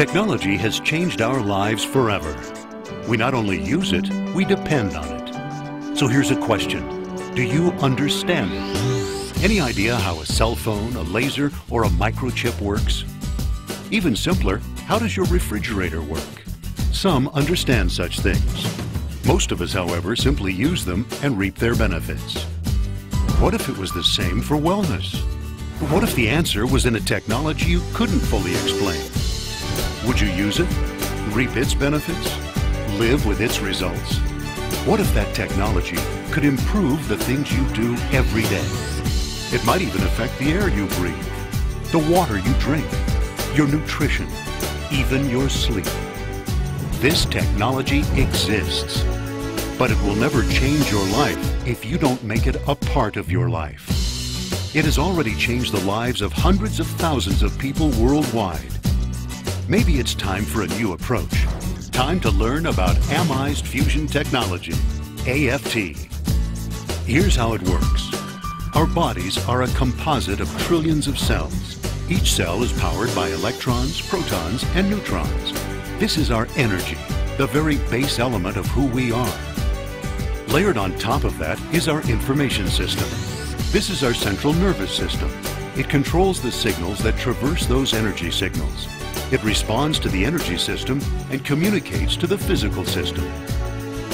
Technology has changed our lives forever. We not only use it, we depend on it. So here's a question. Do you understand it? Any idea how a cell phone, a laser, or a microchip works? Even simpler, how does your refrigerator work? Some understand such things. Most of us, however, simply use them and reap their benefits. What if it was the same for wellness? What if the answer was in a technology you couldn't fully explain? Would you use it? Reap its benefits? Live with its results? What if that technology could improve the things you do every day? It might even affect the air you breathe, the water you drink, your nutrition, even your sleep. This technology exists, but it will never change your life if you don't make it a part of your life. It has already changed the lives of hundreds of thousands of people worldwide. Maybe it's time for a new approach. Time to learn about amized fusion technology, AFT. Here's how it works. Our bodies are a composite of trillions of cells. Each cell is powered by electrons, protons, and neutrons. This is our energy, the very base element of who we are. Layered on top of that is our information system. This is our central nervous system. It controls the signals that traverse those energy signals. It responds to the energy system and communicates to the physical system.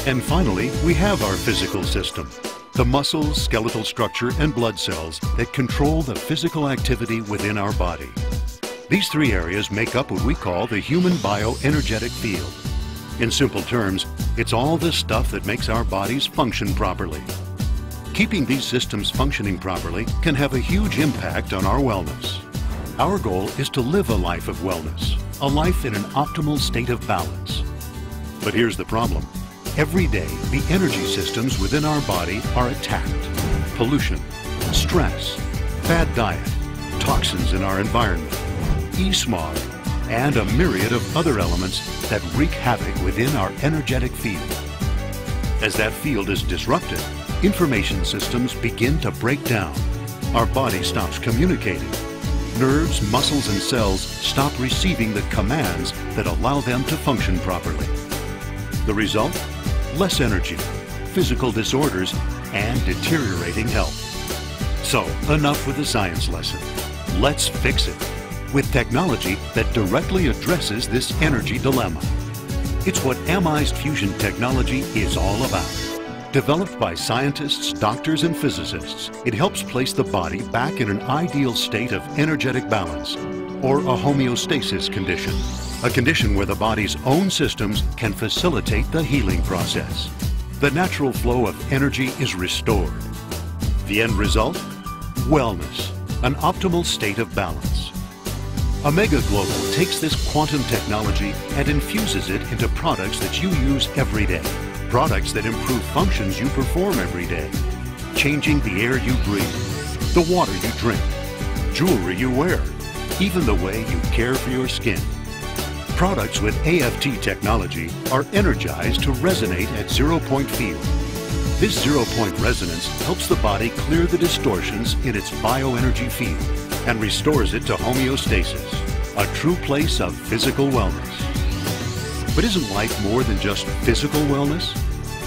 And finally, we have our physical system, the muscles, skeletal structure, and blood cells that control the physical activity within our body. These three areas make up what we call the human bioenergetic field. In simple terms, it's all the stuff that makes our bodies function properly. Keeping these systems functioning properly can have a huge impact on our wellness. Our goal is to live a life of wellness, a life in an optimal state of balance. But here's the problem. Every day, the energy systems within our body are attacked. Pollution, stress, bad diet, toxins in our environment, e-smog, and a myriad of other elements that wreak havoc within our energetic field. As that field is disrupted, information systems begin to break down. Our body stops communicating. Nerves, muscles, and cells stop receiving the commands that allow them to function properly. The result? Less energy, physical disorders, and deteriorating health. So, enough with the science lesson. Let's fix it with technology that directly addresses this energy dilemma. It's what amized fusion technology is all about. Developed by scientists, doctors, and physicists, it helps place the body back in an ideal state of energetic balance, or a homeostasis condition, a condition where the body's own systems can facilitate the healing process. The natural flow of energy is restored. The end result? Wellness, an optimal state of balance. Omega Global takes this quantum technology and infuses it into products that you use every day. Products that improve functions you perform every day, changing the air you breathe, the water you drink, jewelry you wear, even the way you care for your skin. Products with AFT technology are energized to resonate at zero-point field. This zero-point resonance helps the body clear the distortions in its bioenergy field and restores it to homeostasis, a true place of physical wellness. But isn't life more than just physical wellness?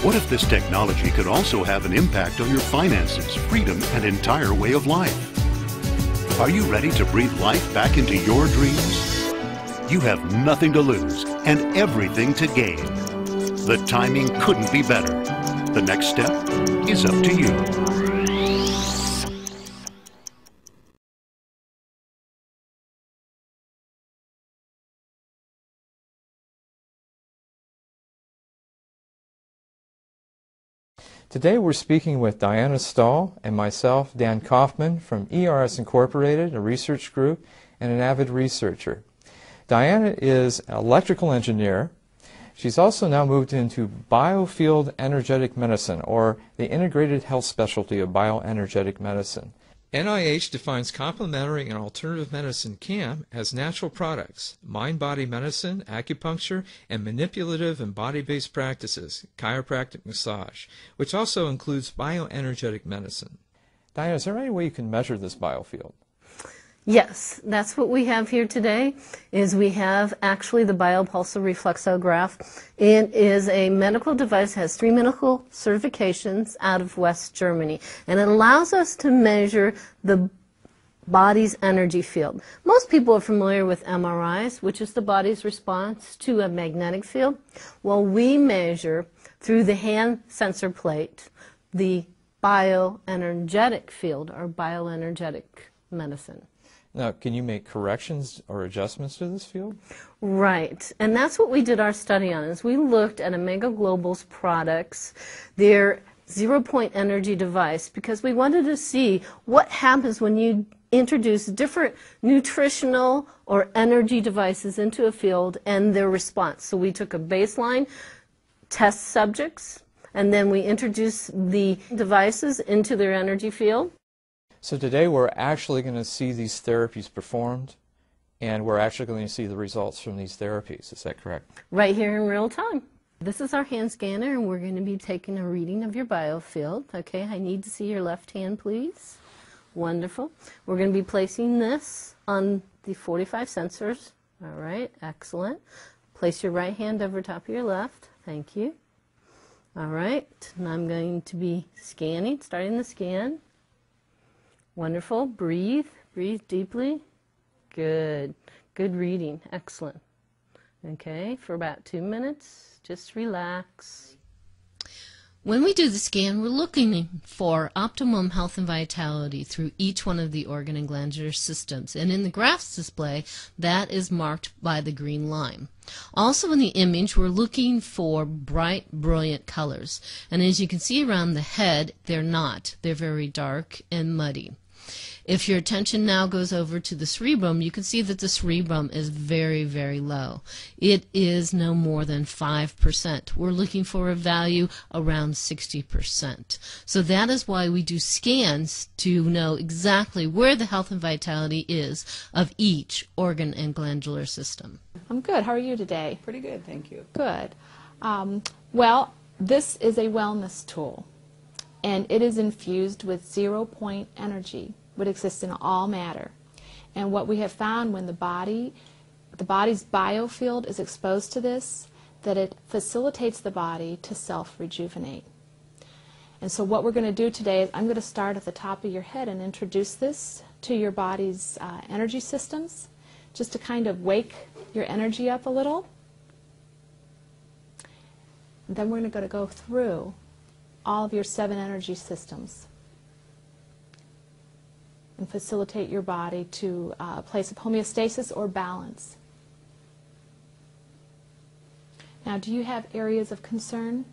What if this technology could also have an impact on your finances, freedom, and entire way of life? Are you ready to breathe life back into your dreams? You have nothing to lose and everything to gain. The timing couldn't be better. The next step is up to you. Today we're speaking with Diana Stahl and myself, Dan Kaufman, from ERS Incorporated, a research group and an avid researcher. Diana is an electrical engineer. She's also now moved into biofield energetic medicine, or the integrated health specialty of bioenergetic medicine. NIH defines complementary and alternative medicine CAM as natural products, mind-body medicine, acupuncture, and manipulative and body-based practices, chiropractic massage, which also includes bioenergetic medicine. Diana, is there any way you can measure this biofield? Yes, that's what we have here today, is we have actually the biopulsoreflexograph. It is a medical device, has 3 medical certifications out of West Germany, and it allows us to measure the body's energy field. Most people are familiar with MRIs, which is the body's response to a magnetic field. Well, we measure through the hand sensor plate the bioenergetic field, or bioenergetic medicine. Now, can you make corrections or adjustments to this field? Right, and that's what we did our study on, is we looked at Omega Global's products, their zero-point energy device, because we wanted to see what happens when you introduce different nutritional or energy devices into a field and their response. So we took a baseline, test subjects, and then we introduced the devices into their energy field. So today we're actually going to see these therapies performed, and we're actually going to see the results from these therapies. Is that correct? Right here in real time. This is our hand scanner, and we're going to be taking a reading of your biofield. Okay, I need to see your left hand, please. Wonderful. We're going to be placing this on the 45 sensors. All right, excellent. Place your right hand over top of your left. Thank you. All right, and I'm going to be scanning, starting the scan. Wonderful. Breathe. Breathe deeply. Good. Good reading. Excellent. Okay, for about 2 minutes, just relax. When we do the scan, we're looking for optimum health and vitality through each one of the organ and glandular systems. And in the graphs display, that is marked by the green line. Also in the image, we're looking for bright, brilliant colors. And as you can see around the head, they're not. They're very dark and muddy. If your attention now goes over to the cerebrum, you can see that the cerebrum is very, very low. It is no more than 5%. We're looking for a value around 60%. So that is why we do scans to know exactly where the health and vitality is of each organ and glandular system. I'm good. How are you today? Pretty good, thank you. Good. Well, this is a wellness tool, and it is infused with zero-point energy, which exists in all matter. And what we have found when the body's biofield is exposed to this, that it facilitates the body to self-rejuvenate. And so what we're going to do today is I'm going to start at the top of your head and introduce this to your body's energy systems, just to kind of wake your energy up a little. And then we're going to go through all of your 7 energy systems and facilitate your body to a place of homeostasis or balance. Now, do you have areas of concern?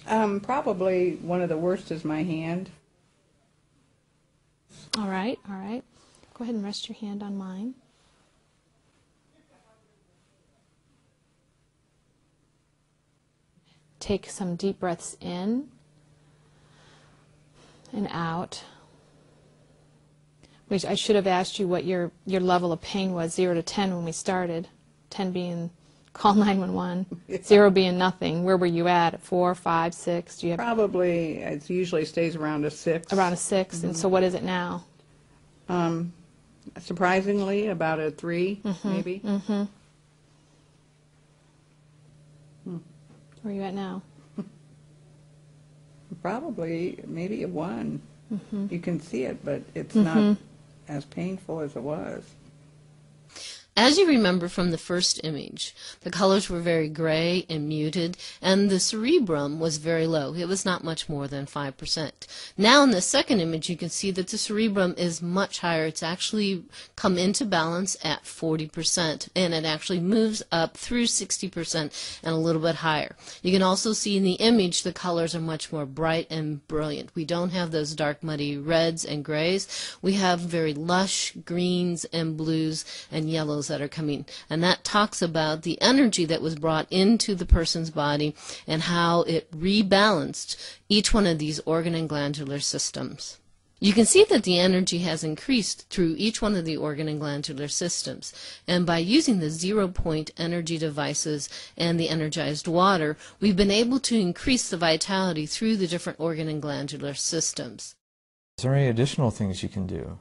Probably one of the worst is my hand. All right, all right. Go ahead and rest your hand on mine. Take some deep breaths in and out. Which I should have asked you what your level of pain was, 0 to 10 when we started. 10 being call 911, 0 being nothing. Where were you at? 4, 5, 6? Do you have Probably, it usually stays around a 6. around a 6? Mm-hmm. And so what is it now? Surprisingly, about a 3, maybe. Mm-hmm. Where are you at now? Probably, maybe a 1. You can see it, but it's not as painful as it was. As you remember from the first image, the colors were very gray and muted, and the cerebrum was very low. It was not much more than 5%. Now in the second image, you can see that the cerebrum is much higher. It's actually come into balance at 40%, and it actually moves up through 60% and a little bit higher. You can also see in the image the colors are much more bright and brilliant. We don't have those dark, muddy reds and grays. We have very lush greens and blues and yellows that are coming, and that talks about the energy that was brought into the person's body and how it rebalanced each one of these organ and glandular systems. You can see that the energy has increased through each one of the organ and glandular systems, and by using the zero-point energy devices and the energized water, we've been able to increase the vitality through the different organ and glandular systems. Is there any additional things you can do?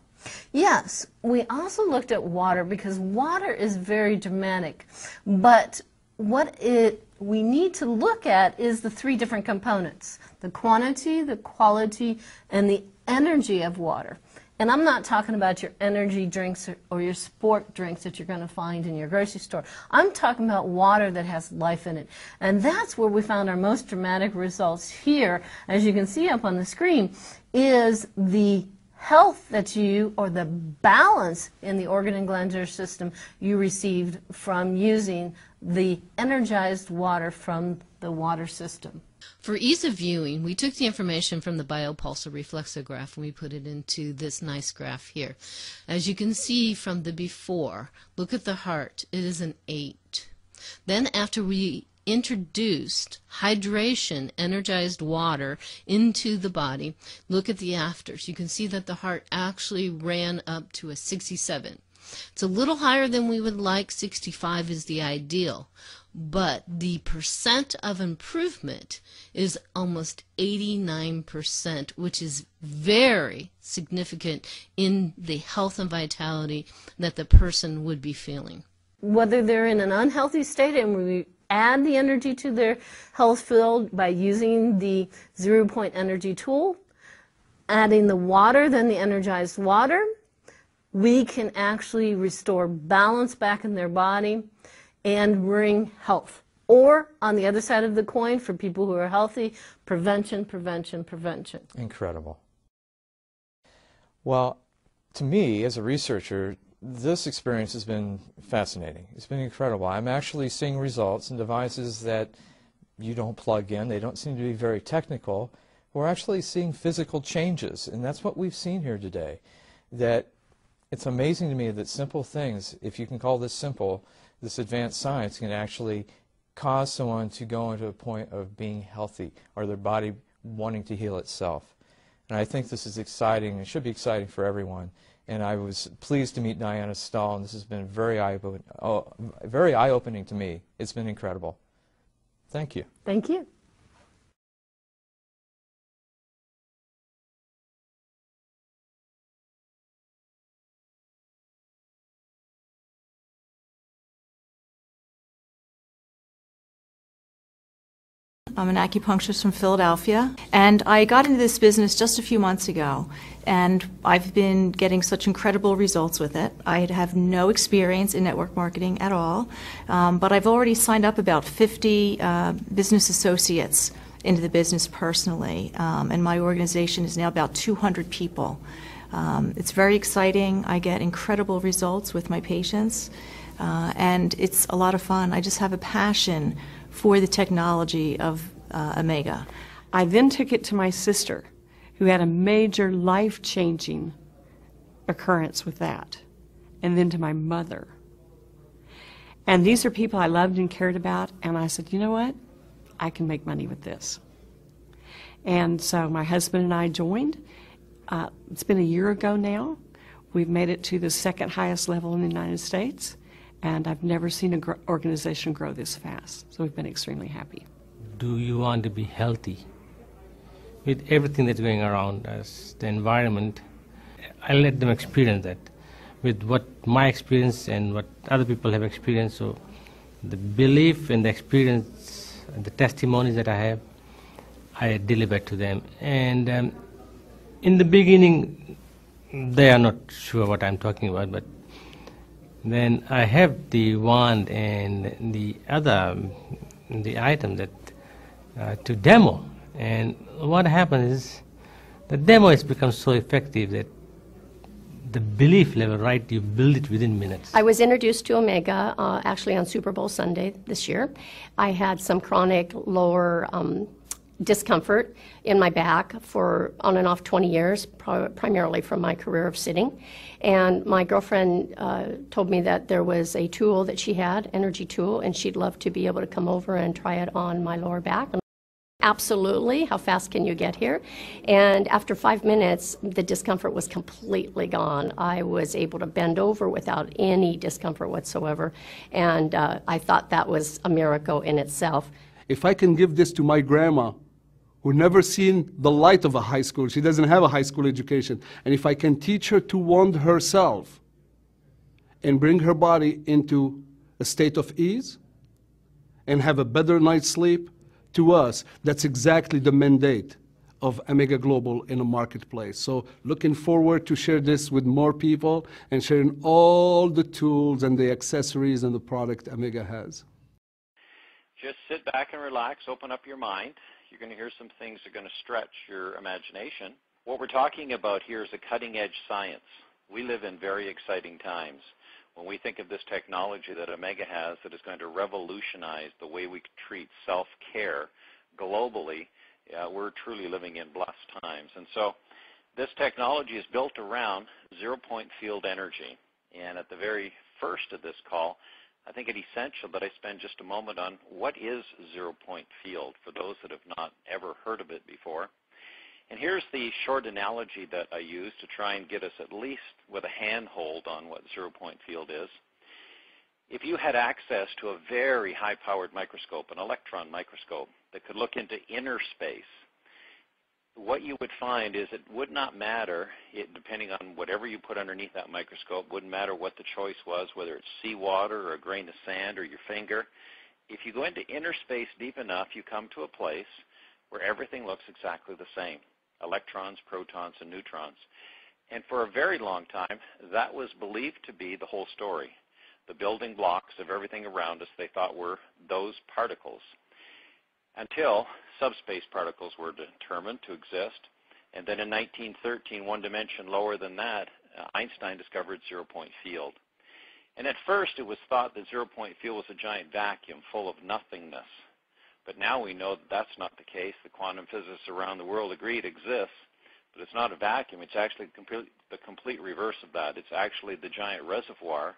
Yes, we also looked at water because water is very dramatic, but we need to look at is the three different components: the quantity, the quality, and the energy of water. And I'm not talking about your energy drinks or your sport drinks that you're going to find in your grocery store. I'm talking about water that has life in it. And that's where we found our most dramatic results here, as you can see up on the screen, is the health that you, or the balance in the organ and glandular system you received from using the energized water from the water system. For ease of viewing, we took the information from the biopulsar reflexograph and we put it into this nice graph here. As you can see from the before, look at the heart, it is an 8. Then after we introduced hydration, energized water into the body, look at the afters. You can see that the heart actually ran up to a 67. It's a little higher than we would like. 65 is the ideal. But the percent of improvement is almost 89%, which is very significant in the health and vitality that the person would be feeling. Whether they're in an unhealthy state and we add the energy to their health field by using the 0-point energy tool, adding the water, then the energized water, we can actually restore balance back in their body and bring health. Or, on the other side of the coin, for people who are healthy, prevention, prevention, prevention. Incredible. Well, to me, as a researcher, this experience has been fascinating. It's been incredible. I'm actually seeing results in devices that you don't plug in. They don't seem to be very technical. We're actually seeing physical changes, and that's what we've seen here today. That it's amazing to me that simple things, if you can call this simple, this advanced science can actually cause someone to go into a point of being healthy or their body wanting to heal itself. And I think this is exciting. It should be exciting for everyone. And I was pleased to meet Diana Stahl, and this has been very eye-opening to me. It's been incredible. Thank you. Thank you. I'm an acupuncturist from Philadelphia, and I got into this business just a few months ago, and I've been getting such incredible results with it. I have no experience in network marketing at all, but I've already signed up about 50 business associates into the business personally, and my organization is now about 200 people. It's very exciting. I get incredible results with my patients, and it's a lot of fun. I just have a passion for the technology of Omega. I then took it to my sister, who had a major life-changing occurrence with that, and then to my mother. And these are people I loved and cared about, and I said, you know what? I can make money with this. And so my husband and I joined. It's been a year ago now. We've made it to the second highest level in the United States. And I've never seen an organization grow this fast. So we've been extremely happy. Do you want to be healthy? With everything that's going around us, the environment, I let them experience that. With what my experience and what other people have experienced, so the belief and the experience and the testimonies that I have, I deliver to them. And in the beginning, they are not sure what I'm talking about, but then I have the wand and the item that to demo. And what happens is the demo has become so effective that the belief level, right, you build it within minutes. I was introduced to Omega actually on Super Bowl Sunday this year. I had some chronic lower discomfort in my back for on and off 20 years, primarily from my career of sitting. And my girlfriend told me that there was a tool that she had, energy tool, and she'd love to be able to come over and try it on my lower back. Absolutely, how fast can you get here? And after 5 minutes, the discomfort was completely gone. I was able to bend over without any discomfort whatsoever, and I thought that was a miracle in itself. If I can give this to my grandma who never seen the light of a high school. She doesn't have a high school education. And if I can teach her to want herself and bring her body into a state of ease and have a better night's sleep, to us, that's exactly the mandate of Omega Global in the marketplace. So looking forward to share this with more people and sharing all the tools and the accessories and the product Omega has. Just sit back and relax, open up your mind. You're going to hear some things that are going to stretch your imagination. What we're talking about here is a cutting-edge science. We live in very exciting times. When we think of this technology that Omega has that is going to revolutionize the way we treat self-care globally, we're truly living in blessed times. And so this technology is built around zero-point field energy. And at the very first of this call, I think it's essential that I spend just a moment on what is zero-point field for those that have not ever heard of it before. And here's the short analogy that I use to try and get us at least with a handhold on what zero-point field is. If you had access to a very high-powered microscope, an electron microscope, that could look into inner space, what you would find is it would not matter, depending on whatever you put underneath that microscope, wouldn't matter what the choice was, whether it's seawater or a grain of sand or your finger. If you go into inner space deep enough, you come to a place where everything looks exactly the same. Electrons, protons, and neutrons. And for a very long time, that was believed to be the whole story. The building blocks of everything around us they thought were those particles, until subspace particles were determined to exist. And then in 1913, one dimension lower than that, Einstein discovered zero-point field. And at first it was thought that zero-point field was a giant vacuum full of nothingness. But now we know that that's not the case. The quantum physicists around the world agree it exists, but it's not a vacuum. It's actually the complete reverse of that. It's actually the giant reservoir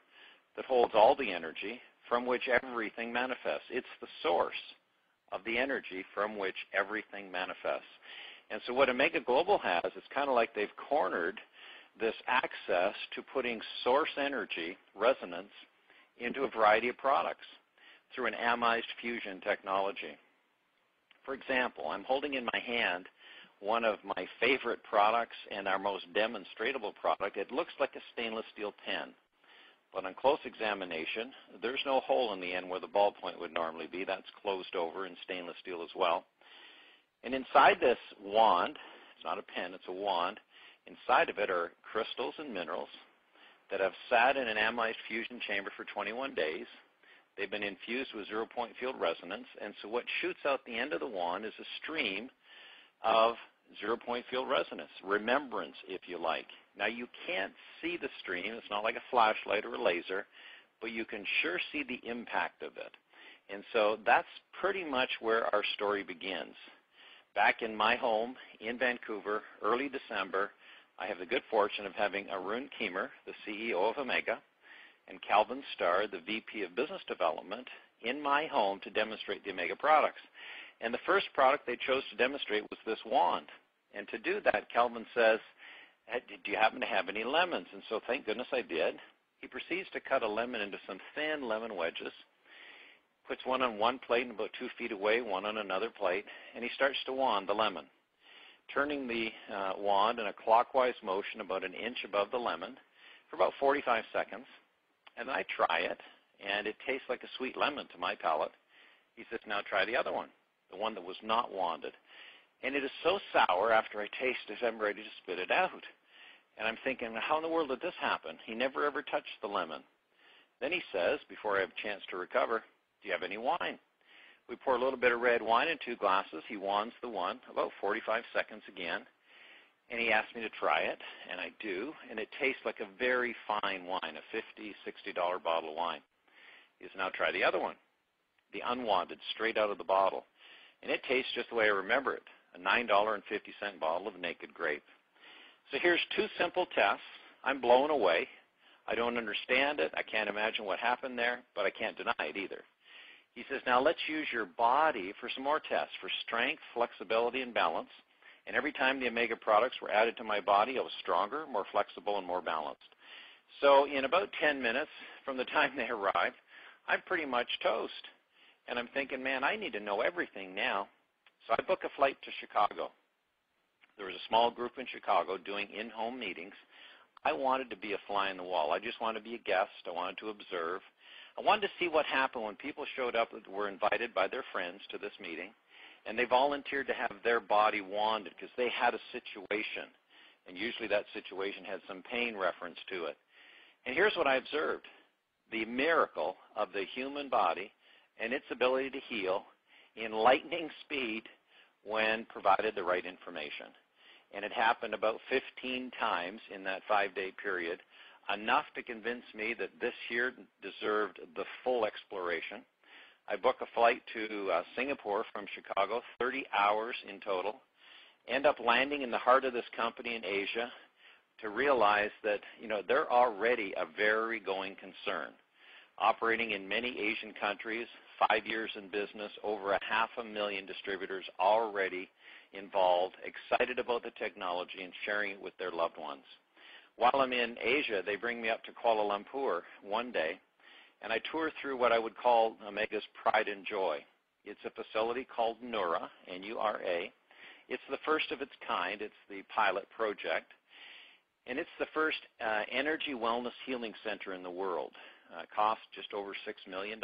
that holds all the energy from which everything manifests. It's the source of the energy from which everything manifests. And so what Omega Global has, it's kind of like they've cornered this access to putting source energy, resonance, into a variety of products through an amized fusion technology. For example, I'm holding in my hand one of my favorite products and our most demonstratable product. It looks like a stainless steel pen, but on close examination, there's no hole in the end where the ballpoint would normally be. That's closed over in stainless steel as well. And inside this wand, it's not a pen, it's a wand, inside of it are crystals and minerals that have sat in an amized fusion chamber for 21 days. They've been infused with zero-point field resonance, and so what shoots out the end of the wand is a stream of zero-point field resonance, remembrance, if you like. Now, you can't see the stream. It's not like a flashlight or a laser, but you can sure see the impact of it. And so that's pretty much where our story begins. Back in my home in Vancouver, early December, I have the good fortune of having Arun Keemer, the CEO of Omega, and Calvin Starr, the VP of Business Development, in my home to demonstrate the Omega products. And the first product they chose to demonstrate was this wand. And to do that, Calvin says, do you happen to have any lemons? And so thank goodness I did. He proceeds to cut a lemon into some thin lemon wedges, puts one on one plate and about 2 feet away, one on another plate, and he starts to wand the lemon, turning the wand in a clockwise motion about an inch above the lemon for about 45 seconds. And I try it, and it tastes like a sweet lemon to my palate. He says, now try the other one, the one that was not wanded. And it is so sour after I taste it, I'm ready to spit it out. And I'm thinking, how in the world did this happen? He never ever touched the lemon. Then he says, before I have a chance to recover, do you have any wine? We pour a little bit of red wine in 2 glasses. He wands the one, about 45 seconds again. And he asked me to try it, and I do, and it tastes like a very fine wine, a $50, $60 bottle of wine. He says, now try the other one, the unwanded, straight out of the bottle. And it tastes just the way I remember it, a $9.50 bottle of Naked Grape. So here's 2 simple tests. I'm blown away. I don't understand it. I can't imagine what happened there, but I can't deny it either. He says, now let's use your body for some more tests, for strength, flexibility, and balance. And every time the Omega products were added to my body, I was stronger, more flexible, and more balanced. So in about 10 minutes from the time they arrived, I'm pretty much toast. And I'm thinking, man, I need to know everything now. So I book a flight to Chicago. There was a small group in Chicago doing in-home meetings. I wanted to be a fly on the wall. I just wanted to be a guest. I wanted to observe. I wanted to see what happened when people showed up that were invited by their friends to this meeting, and they volunteered to have their body wanded because they had a situation, and usually that situation had some pain reference to it. And here's what I observed: the miracle of the human body and its ability to heal in lightning speed when provided the right information. And it happened about 15 times in that 5-day period, enough to convince me that this here deserved the full exploration. I book a flight to Singapore from Chicago, 30 hours in total, end up landing in the heart of this company in Asia to realize that, they're already a very going concern. Operating in many Asian countries, 5 years in business, over 500,000 distributors already involved, excited about the technology and sharing it with their loved ones. While I'm in Asia, they bring me up to Kuala Lumpur one day, and I tour through what I would call Omega's pride and joy. It's a facility called Nura, N-U-R-A. It's the first of its kind. It's the pilot project, and it's the first energy wellness healing center in the world. It costs just over $6 million.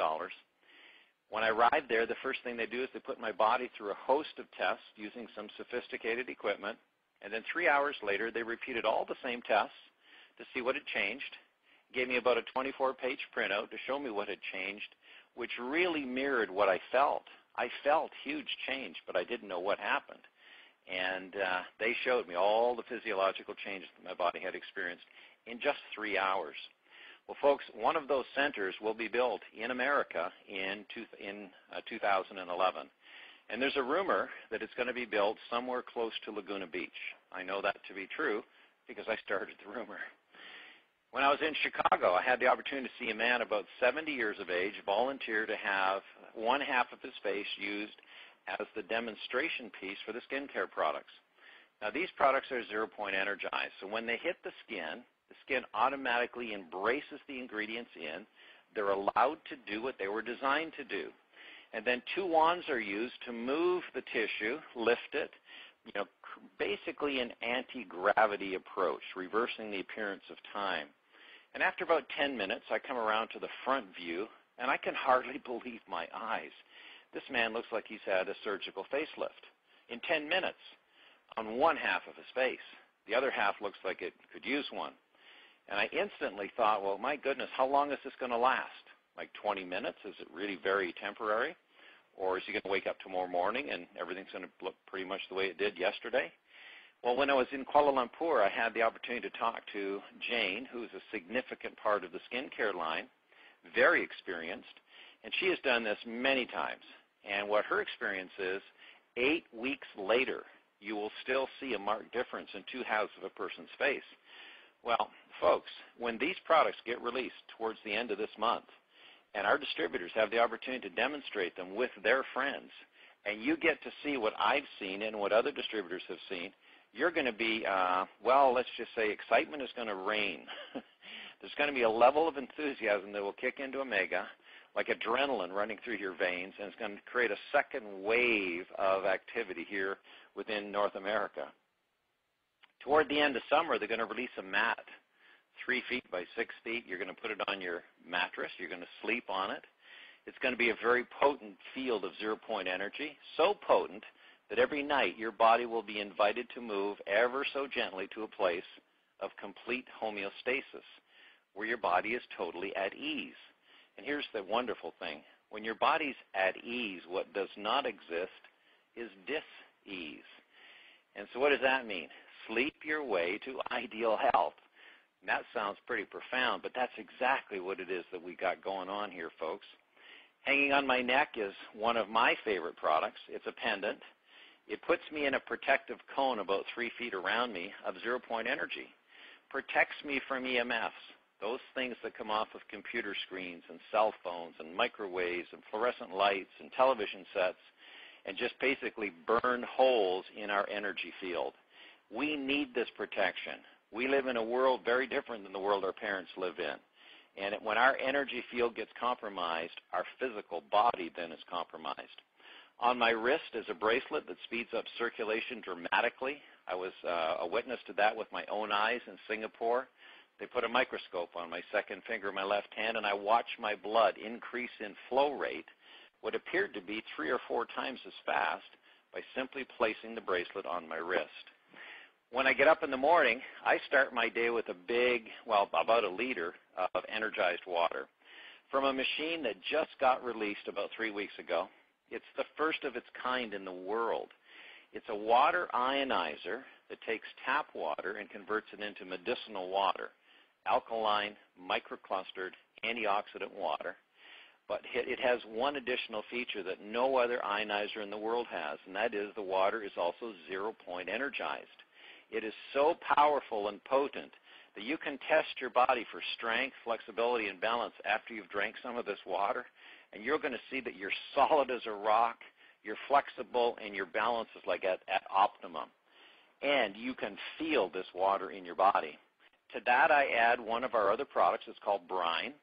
When I arrived there, the first thing they do is they put my body through a host of tests using some sophisticated equipment, and then 3 hours later, they repeated all the same tests to see what had changed, gave me about a 24-page printout to show me what had changed, which really mirrored what I felt. I felt huge change, but I didn't know what happened. And they showed me all the physiological changes that my body had experienced in just 3 hours. Well, folks, one of those centers will be built in America in 2011. And there's a rumor that it's going to be built somewhere close to Laguna Beach. I know that to be true because I started the rumor. When I was in Chicago, I had the opportunity to see a man about 70 years of age volunteer to have one half of his face used as the demonstration piece for the skincare products. Now, these products are 0-point energized, so when they hit the skin automatically embraces the ingredients in. They're allowed to do what they were designed to do. And then 2 wands are used to move the tissue, lift it, basically an anti-gravity approach, reversing the appearance of time. And after about 10 minutes, I come around to the front view, and I can hardly believe my eyes. This man looks like he's had a surgical facelift in 10 minutes on one half of his face. The other half looks like it could use one. And I instantly thought, well, my goodness, how long is this going to last? Like 20 minutes? Is it really very temporary? Or is he going to wake up tomorrow morning and everything's going to look pretty much the way it did yesterday? Well, when I was in Kuala Lumpur, I had the opportunity to talk to Jane, who's a significant part of the skincare line, very experienced, and she has done this many times. And what her experience is, 8 weeks later, you will still see a marked difference in 2 halves of a person's face. Well, folks, when these products get released towards the end of this month, and our distributors have the opportunity to demonstrate them with their friends, and you get to see what I've seen and what other distributors have seen, you're going to be, well, let's just say excitement is going to reign. There's going to be a level of enthusiasm that will kick into Omega, like adrenaline running through your veins, and it's going to create a second wave of activity here within North America. Toward the end of summer, they're going to release a mat, 3 feet by 6 feet. You're going to put it on your mattress. You're going to sleep on it. It's going to be a very potent field of 0-point energy, so potent that every night your body will be invited to move ever so gently to a place of complete homeostasis, where your body is totally at ease. And here's the wonderful thing. When your body's at ease, what does not exist is dis-ease. And so what does that mean? Sleep your way to ideal health. And that sounds pretty profound, but that's exactly what it is that we got going on here, folks. Hanging on my neck is one of my favorite products. It's a pendant. It puts me in a protective cone about 3 feet around me of 0-point energy. Protects me from EMFs, those things that come off of computer screens and cell phones and microwaves and fluorescent lights and television sets, and just basically burn holes in our energy field. We need this protection. We live in a world very different than the world our parents live in. And when our energy field gets compromised, our physical body then is compromised. On my wrist is a bracelet that speeds up circulation dramatically. I was a witness to that with my own eyes in Singapore. They put a microscope on my second finger of my left hand, and I watched my blood increase in flow rate, what appeared to be 3 or 4 times as fast, by simply placing the bracelet on my wrist. When I get up in the morning, I start my day with a big, well, about a liter of energized water from a machine that just got released about 3 weeks ago. It's the first of its kind in the world. It's a water ionizer that takes tap water and converts it into medicinal water, alkaline, microclustered, antioxidant water. But it has one additional feature that no other ionizer in the world has, and that is the water is also 0-point energized. It is so powerful and potent that you can test your body for strength, flexibility, and balance after you've drank some of this water, and you're going to see that you're solid as a rock, you're flexible, and your balance is like at optimum. And you can feel this water in your body. To that I add one of our other products. It's called Brine.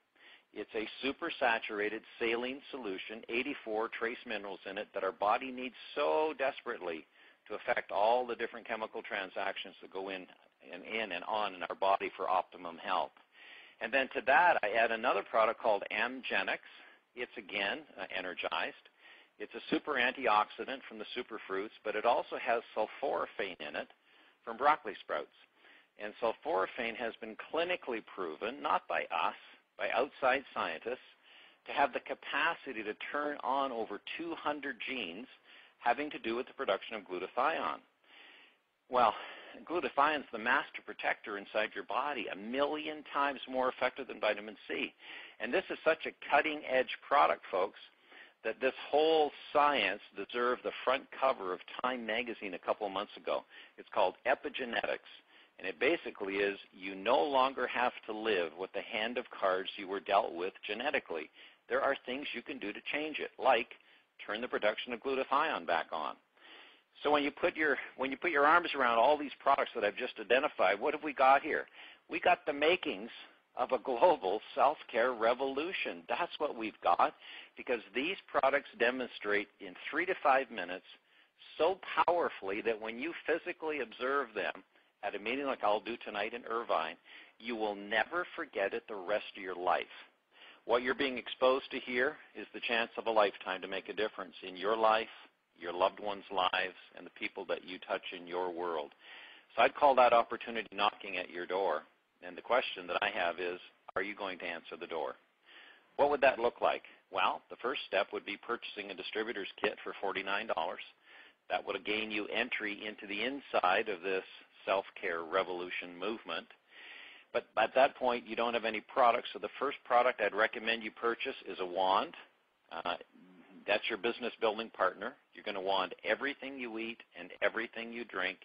It's a supersaturated saline solution, 84 trace minerals in it that our body needs so desperately to affect all the different chemical transactions that go in and on in our body for optimum health. And then to that I add another product called Amgenix. It's again energized. It's a super antioxidant from the superfruits, but it also has sulforaphane in it from broccoli sprouts. And sulforaphane has been clinically proven, not by us, by outside scientists, to have the capacity to turn on over 200 genes having to do with the production of glutathione. Well, glutathione is the master protector inside your body, 1,000,000 times more effective than vitamin C. And this is such a cutting-edge product, folks, that this whole science deserved the front cover of Time magazine a couple of months ago. It's called Epigenetics, and it basically is you no longer have to live with the hand of cards you were dealt with genetically. There are things you can do to change it, like turn the production of glutathione back on. So when you put your arms around all these products that I've just identified, what have we got here? We got the makings of a global self-care revolution. That's what we've got, because these products demonstrate in 3 to 5 minutes so powerfully that when you physically observe them at a meeting like I'll do tonight in Irvine, you will never forget it the rest of your life. What you're being exposed to here is the chance of a lifetime to make a difference in your life, your loved ones' lives, and the people that you touch in your world. So I'd call that opportunity knocking at your door. And the question that I have is, are you going to answer the door? What would that look like? Well, the first step would be purchasing a distributor's kit for $49. That would gain you entry into the inside of this self-care revolution movement. But at that point, you don't have any products, so the first product I'd recommend you purchase is a wand. That's your business building partner. You're going to wand everything you eat and everything you drink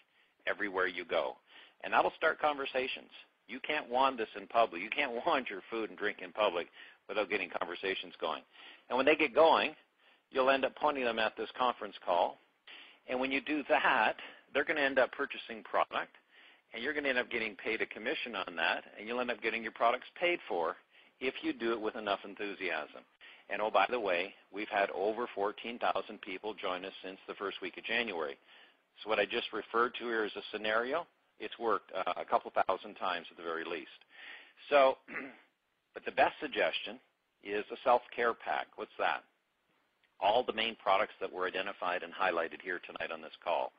everywhere you go. And that'll start conversations. You can't wand this in public. You can't wand your food and drink in public without getting conversations going. And when they get going, you'll end up pointing them at this conference call. And when you do that, they're going to end up purchasing product, and you're going to end up getting paid a commission on that, and you'll end up getting your products paid for if you do it with enough enthusiasm. And oh, by the way, we've had over 14,000 people join us since the first week of January. So what I just referred to here is a scenario. It's worked a couple thousand times at the very least. So, but the best suggestion is a self-care pack. What's that? All the main products that were identified and highlighted here tonight on this call.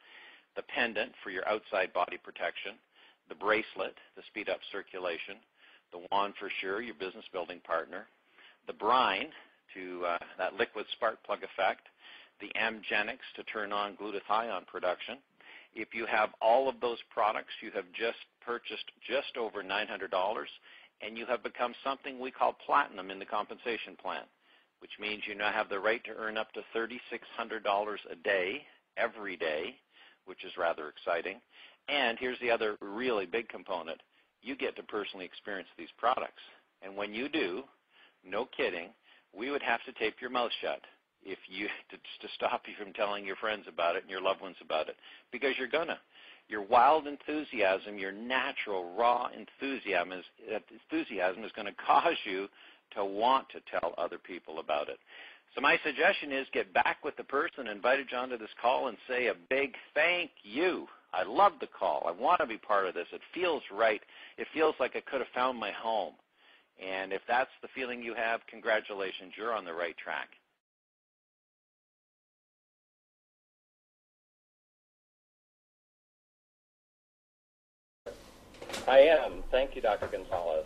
The pendant for your outside body protection, the bracelet to speed up circulation, the wand for sure, your business building partner, the brine to that liquid spark plug effect, the Amgenix to turn on glutathione production. If you have all of those products, you have just purchased just over $900, and you have become something we call platinum in the compensation plan, which means you now have the right to earn up to $3,600 a day, every day, which is rather exciting. And here's the other really big component. You get to personally experience these products. And when you do, no kidding, we would have to tape your mouth shut if you to stop you from telling your friends about it and your loved ones about it, because you're gonna. Your wild enthusiasm, your natural raw enthusiasm is going to cause you to want to tell other people about it. So my suggestion is get back with the person invited you onto this call and say a big thank you. I love the call. I want to be part of this. It feels right. It feels like I could have found my home. And if that's the feeling you have, congratulations, you're on the right track. I am. Thank you, Dr. Gonzalez.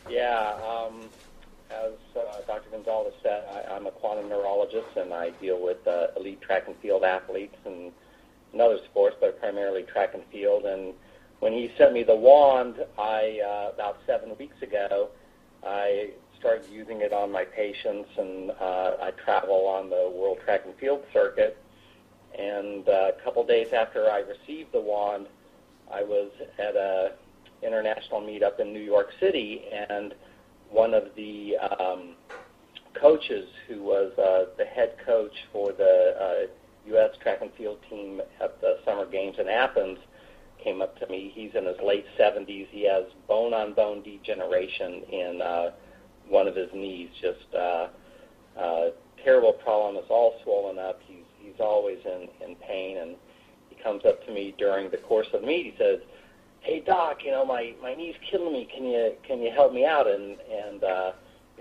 Yeah, as Dr. Gonzalez said, I'm a quantum neurologist, and I deal with elite track and field athletes and other sports, but primarily track and field. And when he sent me the wand, about 7 weeks ago, I started using it on my patients, and I travel on the World Track and Field circuit. And a couple days after I received the wand, I was at a international meetup in New York City, and one of the coaches who was the head coach for the U.S. track and field team at the Summer Games in Athens came up to me. He's in his late 70s. He has bone-on-bone degeneration in one of his knees, just terrible problem. It's all swollen up. He's always in pain, and he comes up to me during the course of the meet. He says, "Hey Doc, my knee's killing me. Can you help me out?" And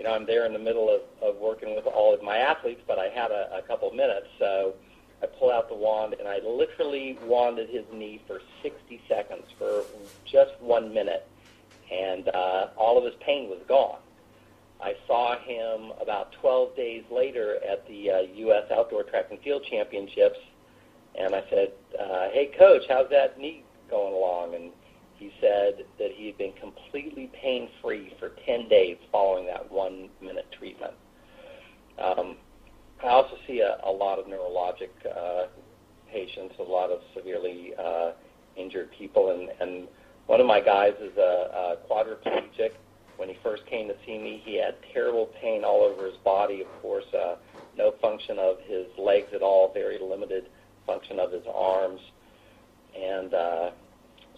I'm there in the middle of working with all of my athletes, but I had a couple minutes, so I pull out the wand and I literally wanded his knee for 60 seconds, for just 1 minute, and all of his pain was gone. I saw him about 12 days later at the U.S. Outdoor Track and Field Championships, and I said, "Hey Coach, how's that knee going along?" And he said that he had been completely pain-free for 10 days following that 1 minute treatment. I also see a lot of neurologic patients, a lot of severely injured people, and one of my guys is a quadriplegic. When he first came to see me, he had terrible pain all over his body, of course, no function of his legs at all, very limited function of his arms, and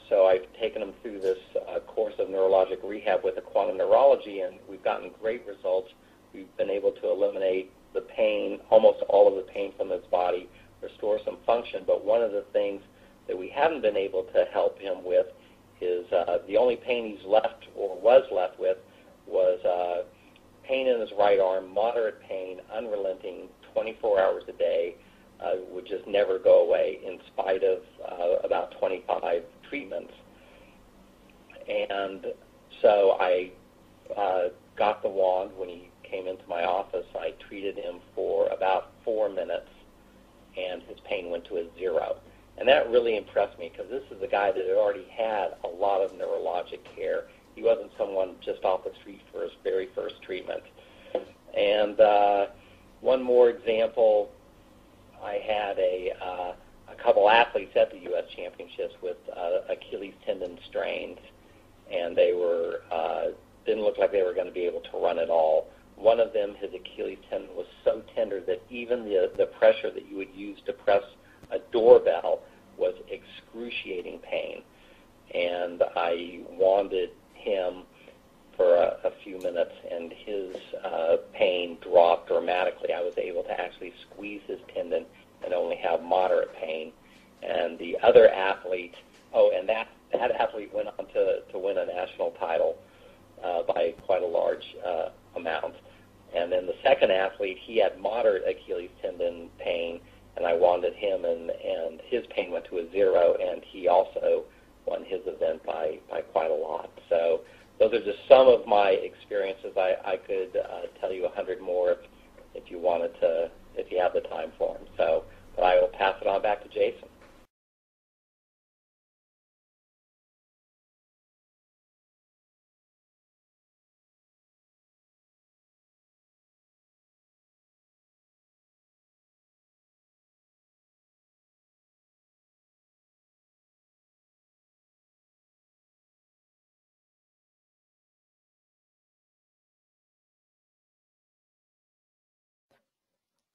so I've taken him through this course of neurologic rehab with a quantum neurology, and we've gotten great results. We've been able to eliminate the pain, almost all of the pain from his body, restore some function. But one of the things that we haven't been able to help him with is the only pain he's left or was left with was pain in his right arm, moderate pain, unrelenting, 24 hours a day, would just never go away in spite of about 25 treatments. And so I got the wand when he came into my office. I treated him for about 4 minutes, and his pain went to a 0. And that really impressed me, because this is a guy that had already had a lot of neurologic care. He wasn't someone just off the street for his very first treatment. And one more example, I had a couple athletes at the U.S. Championships with Achilles tendon strains, and they were didn't look like they were going to be able to run at all. One of them, his Achilles tendon was so tender that even the pressure that you would use to press a doorbell was excruciating pain. And I wanded him for a few minutes, and his pain dropped dramatically. I was able to actually squeeze his tendon and only have moderate pain. And the other athlete, and that athlete went on to win a national title by quite a large amount. And then the second athlete, he had moderate Achilles tendon pain, and I wanded him, and his pain went to a 0, and he also won his event by quite a lot. So those are just some of my experiences. I could tell you 100 more if you wanted to, if you have the time for them. So, but I will pass it on back to Jason.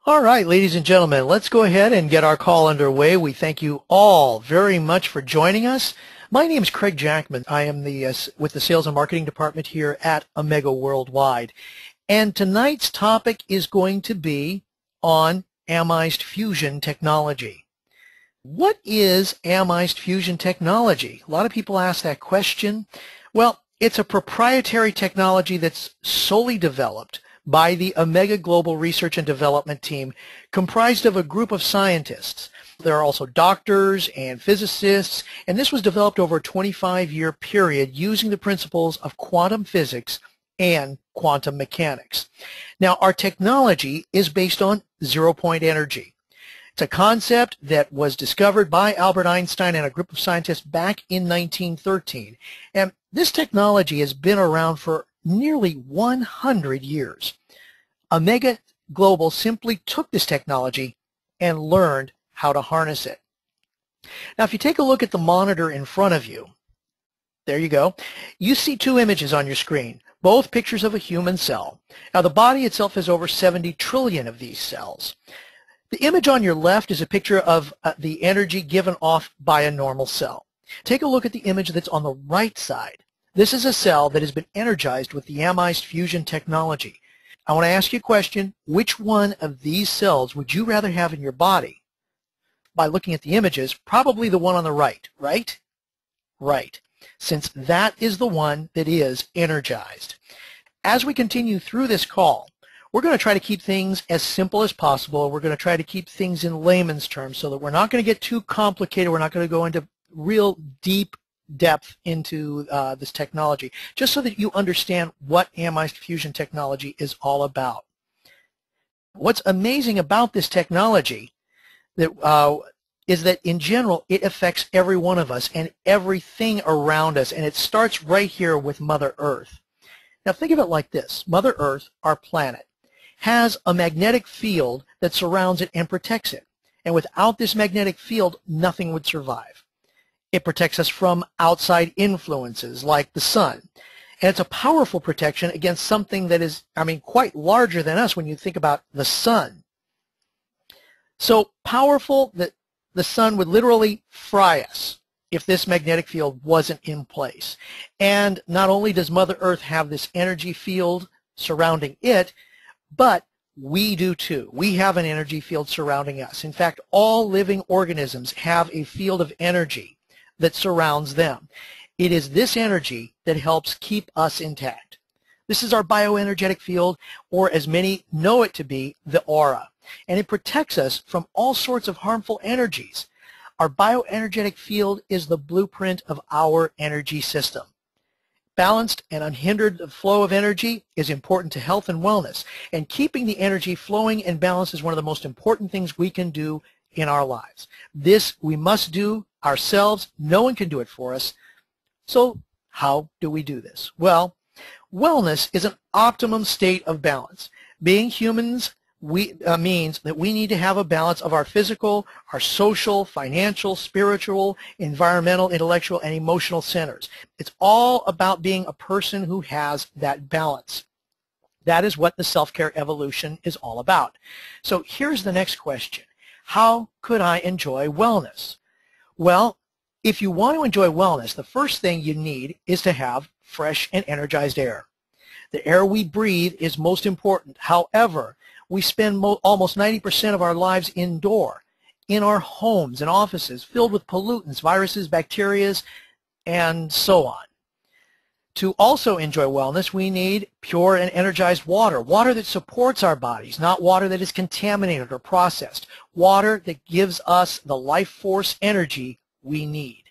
All right, ladies and gentlemen, let's go ahead and get our call underway. We thank you all very much for joining us. My name is Craig Jackman. I am with the Sales and Marketing Department here at Omega Worldwide. And tonight's topic is going to be on amized fusion technology. What is amized fusion technology? A lot of people ask that question. Well, it's a proprietary technology that's solely developed by the Omega Global Research and Development Team, comprised of a group of scientists. There are also doctors and physicists, and this was developed over a 25-year period using the principles of quantum physics and quantum mechanics. Now, our technology is based on zero-point energy. It's a concept that was discovered by Albert Einstein and a group of scientists back in 1913. And this technology has been around for nearly 100 years. Omega Global simply took this technology and learned how to harness it. Now, if you take a look at the monitor in front of you, there you go, you see two images on your screen, both pictures of a human cell. Now, the body itself has over 70 trillion of these cells. The image on your left is a picture of the energy given off by a normal cell. Take a look at the image that's on the right side. This is a cell that has been energized with the amized fusion technology. I want to ask you a question. Which one of these cells would you rather have in your body? By looking at the images, probably the one on the right, right? Right, since that is the one that is energized. As we continue through this call, we're going to try to keep things as simple as possible. We're going to try to keep things in layman's terms so that we're not going to get too complicated. We're not going to go into real deep depth into this technology, just so that you understand what amized fusion technology is all about. What's amazing about this technology is that in general it affects every one of us and everything around us, and it starts right here with Mother Earth. Now think of it like this. Mother Earth, our planet, has a magnetic field that surrounds it and protects it, and without this magnetic field nothing would survive. It protects us from outside influences like the sun. And it's a powerful protection against something that is, quite larger than us when you think about the sun. So powerful that the sun would literally fry us if this magnetic field wasn't in place. And not only does Mother Earth have this energy field surrounding it, but we do too. We have an energy field surrounding us. In fact, all living organisms have a field of energy that surrounds them. It is this energy that helps keep us intact. This is our bioenergetic field, or as many know it to be, the aura. And it protects us from all sorts of harmful energies. Our bioenergetic field is the blueprint of our energy system. Balanced and unhindered flow of energy is important to health and wellness. And keeping the energy flowing and balanced is one of the most important things we can do in our lives. This we must do ourselves. No one can do it for us. So how do we do this? Well, wellness is an optimum state of balance. Being humans means that we need to have a balance of our physical, our social, financial, spiritual, environmental, intellectual, and emotional centers. It's all about being a person who has that balance. That is what the self-care evolution is all about. So here's the next question. How could I enjoy wellness? Well, if you want to enjoy wellness, the first thing you need is to have fresh and energized air. The air we breathe is most important. However, we spend almost 90% of our lives indoor, in our homes and offices, filled with pollutants, viruses, bacteria, and so on. To also enjoy wellness, we need pure and energized water, water that supports our bodies, not water that is contaminated or processed, water that gives us the life force energy we need.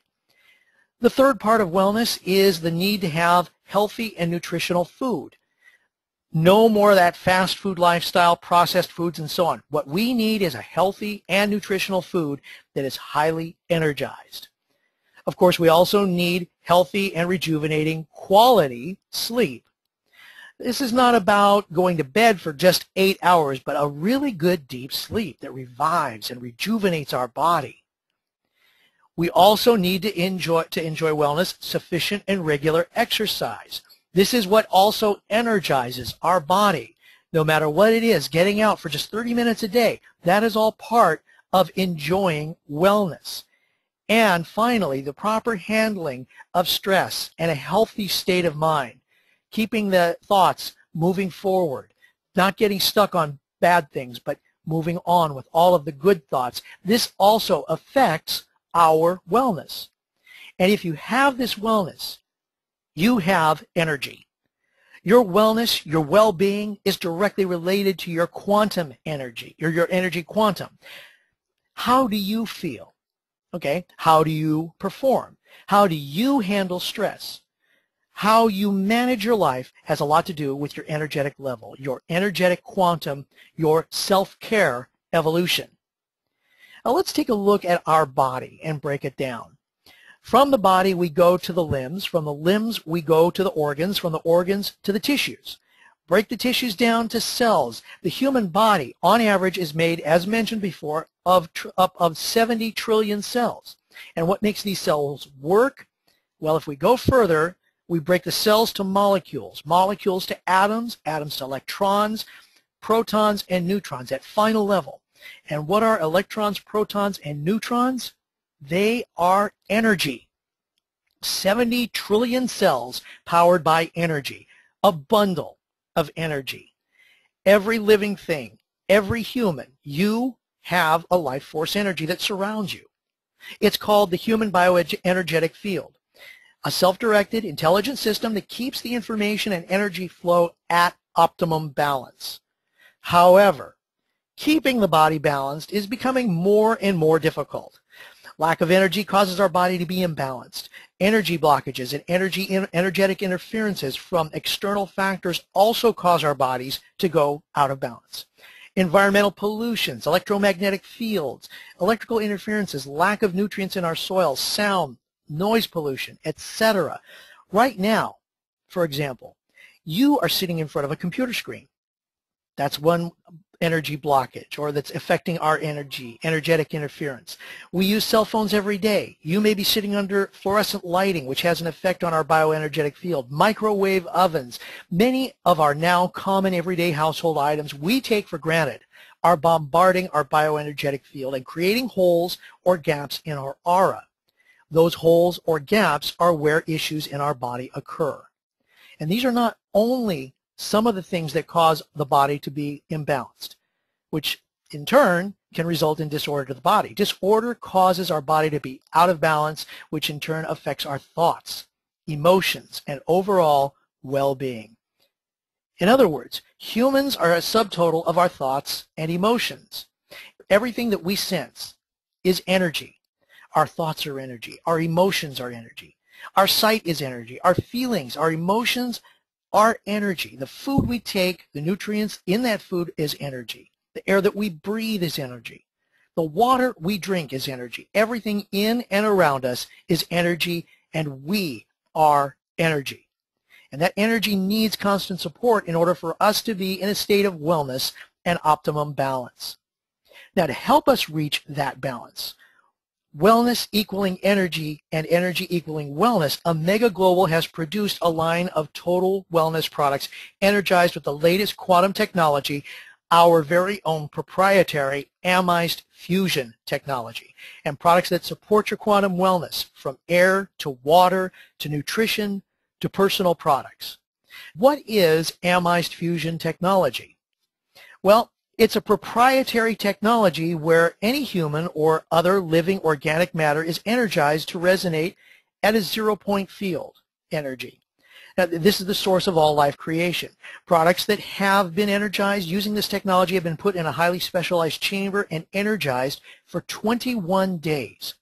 The third part of wellness is the need to have healthy and nutritional food. No more of that fast food lifestyle, processed foods, and so on. What we need is a healthy and nutritional food that is highly energized. Of course, we also need healthy and rejuvenating quality sleep. This is not about going to bed for just 8 hours, but a really good deep sleep that revives and rejuvenates our body. We also need to enjoy wellness, sufficient and regular exercise. This is what also energizes our body. No matter what it is, getting out for just 30 minutes a day, that is all part of enjoying wellness. And finally, the proper handling of stress and a healthy state of mind, keeping the thoughts moving forward, not getting stuck on bad things, but moving on with all of the good thoughts. This also affects our wellness. And if you have this wellness, you have energy. Your wellness, your well-being is directly related to your quantum energy, or your energy quantum. How do you feel? Okay, how do you perform? How do you handle stress? How you manage your life has a lot to do with your energetic level, your energetic quantum, your self-care evolution. Now let's take a look at our body and break it down. From the body we go to the limbs, from the limbs we go to the organs, from the organs to the tissues. Break the tissues down to cells. The human body, on average, is made, as mentioned before, of 70 trillion cells. And what makes these cells work? Well, if we go further, we break the cells to molecules, molecules to atoms, atoms to electrons, protons, and neutrons at final level. And what are electrons, protons, and neutrons? They are energy. 70 trillion cells powered by energy, a bundle of energy. Every living thing, every human, you have a life force energy that surrounds you. It's called the human bioenergetic field, a self-directed, intelligent system that keeps the information and energy flow at optimum balance. However, keeping the body balanced is becoming more and more difficult. Lack of energy causes our body to be imbalanced. Energy blockages and energetic interferences from external factors also cause our bodies to go out of balance. Environmental pollutions, electromagnetic fields, electrical interferences, lack of nutrients in our soils, sound, noise pollution, etc. Right now, for example, you are sitting in front of a computer screen. That's one energy blockage, or that's affecting our energetic interference. We use cell phones every day. You may be sitting under fluorescent lighting, which has an effect on our bioenergetic field. Microwave ovens, many of our now common everyday household items we take for granted are bombarding our bioenergetic field and creating holes or gaps in our aura. Those holes or gaps are where issues in our body occur. And these are not only some of the things that cause the body to be imbalanced, which in turn can result in disorder to the body. Disorder causes our body to be out of balance, which in turn affects our thoughts, emotions, and overall well-being. In other words, humans are a subtotal of our thoughts and emotions. Everything that we sense is energy. Our thoughts are energy. Our emotions are energy. Our sight is energy. Our feelings, our emotions are energy. The food we take, the nutrients in that food is energy. The air that we breathe is energy. The water we drink is energy. Everything in and around us is energy, and we are energy. And that energy needs constant support in order for us to be in a state of wellness and optimum balance. Now, to help us reach that balance, wellness equaling energy and energy equaling wellness, Omega Global has produced a line of total wellness products energized with the latest quantum technology, our very own proprietary amized fusion technology, and products that support your quantum wellness, from air to water to nutrition to personal products. What is amized fusion technology? Well, it's a proprietary technology where any human or other living organic matter is energized to resonate at a zero-point field energy. Now, this is the source of all life creation. Products that have been energized using this technology have been put in a highly specialized chamber and energized for 21 days.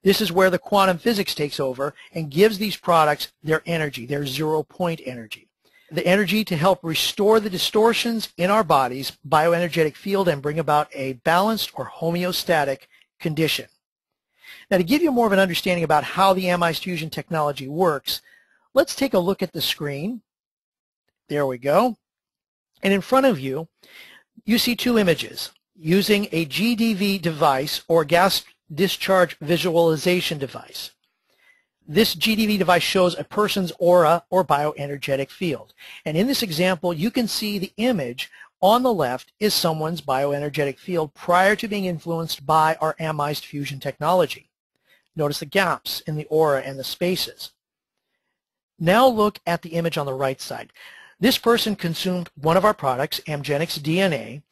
This is where the quantum physics takes over and gives these products their energy, their zero-point energy. The energy to help restore the distortions in our body's bioenergetic field and bring about a balanced or homeostatic condition. Now, to give you more of an understanding about how the amized fusion technology works, let's take a look at the screen. There we go. And in front of you, you see two images using a GDV device, or gas discharge visualization device. This GDV device shows a person's aura or bioenergetic field. And in this example, you can see the image on the left is someone's bioenergetic field prior to being influenced by our amized fusion technology. Notice the gaps in the aura and the spaces. Now look at the image on the right side. This person consumed one of our products, Amgenix DNA,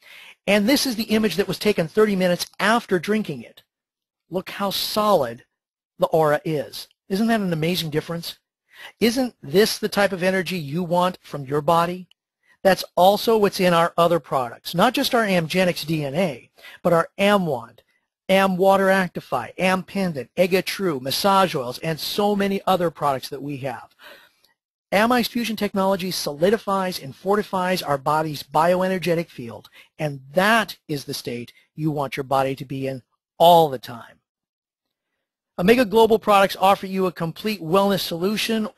and this is the image that was taken 30 minutes after drinking it. Look how solid the aura is. Isn't that an amazing difference? Isn't this the type of energy you want from your body? That's also what's in our other products, not just our Amgenix DNA, but our AmWand, AmWater Actify, AmPendant, EgaTrue, massage oils, and so many other products that we have. Amized Fusion technology solidifies and fortifies our body's bioenergetic field, and that is the state you want your body to be in all the time. Omega Global products offer you a complete wellness solution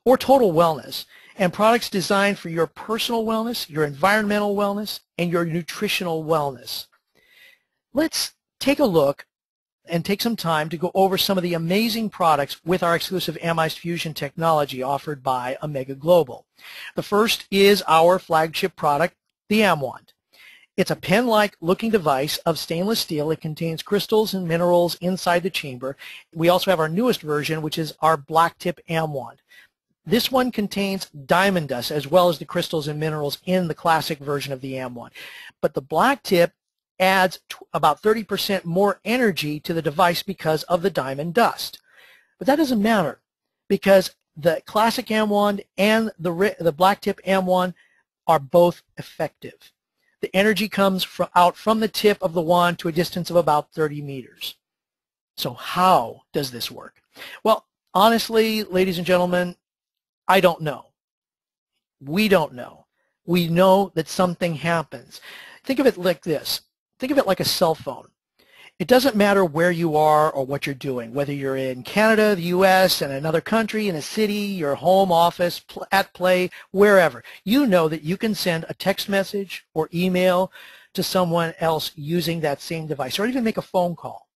or total wellness, and products designed for your personal wellness, your environmental wellness, and your nutritional wellness. Let's take a look and take some time to go over some of the amazing products with our exclusive Amized Fusion technology offered by Omega Global. The first is our flagship product, the AmWand. It's a pen-like looking device of stainless steel. It contains crystals and minerals inside the chamber. We also have our newest version, which is our black tip AmWand. This one contains diamond dust as well as the crystals and minerals in the classic version of the AmWand. But the black tip adds about 30% more energy to the device because of the diamond dust. But that doesn't matter because the classic AmWand and the black tip AmWand are both effective. The energy comes out from the tip of the wand to a distance of about 30 meters. So how does this work? Well, honestly, ladies and gentlemen, I don't know. We don't know. We know that something happens. Think of it like this. Think of it like a cell phone. It doesn't matter where you are or what you're doing, whether you're in Canada, the U.S., in another country, in a city, your home, office, at play, wherever. You know that you can send a text message or email to someone else using that same device, or even make a phone call.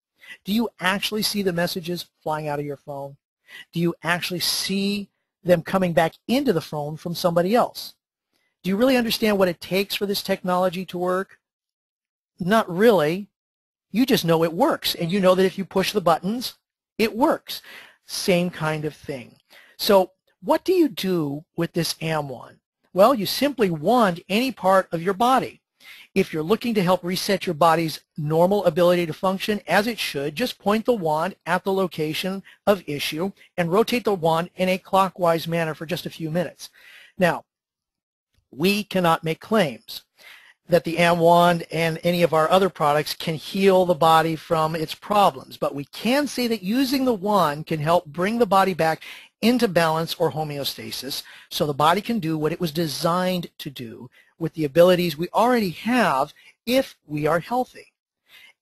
Do you actually see the messages flying out of your phone? Do you actually see them coming back into the phone from somebody else? Do you really understand what it takes for this technology to work? Not really. You just know it works, and you know that if you push the buttons, it works. Same kind of thing. So what do you do with this AmWand? Well, you simply wand any part of your body. If you're looking to help reset your body's normal ability to function as it should, just point the wand at the location of issue and rotate the wand in a clockwise manner for just a few minutes. Now, we cannot make claims that the AmWand and any of our other products can heal the body from its problems, but we can say that using the wand can help bring the body back into balance or homeostasis so the body can do what it was designed to do with the abilities we already have if we are healthy.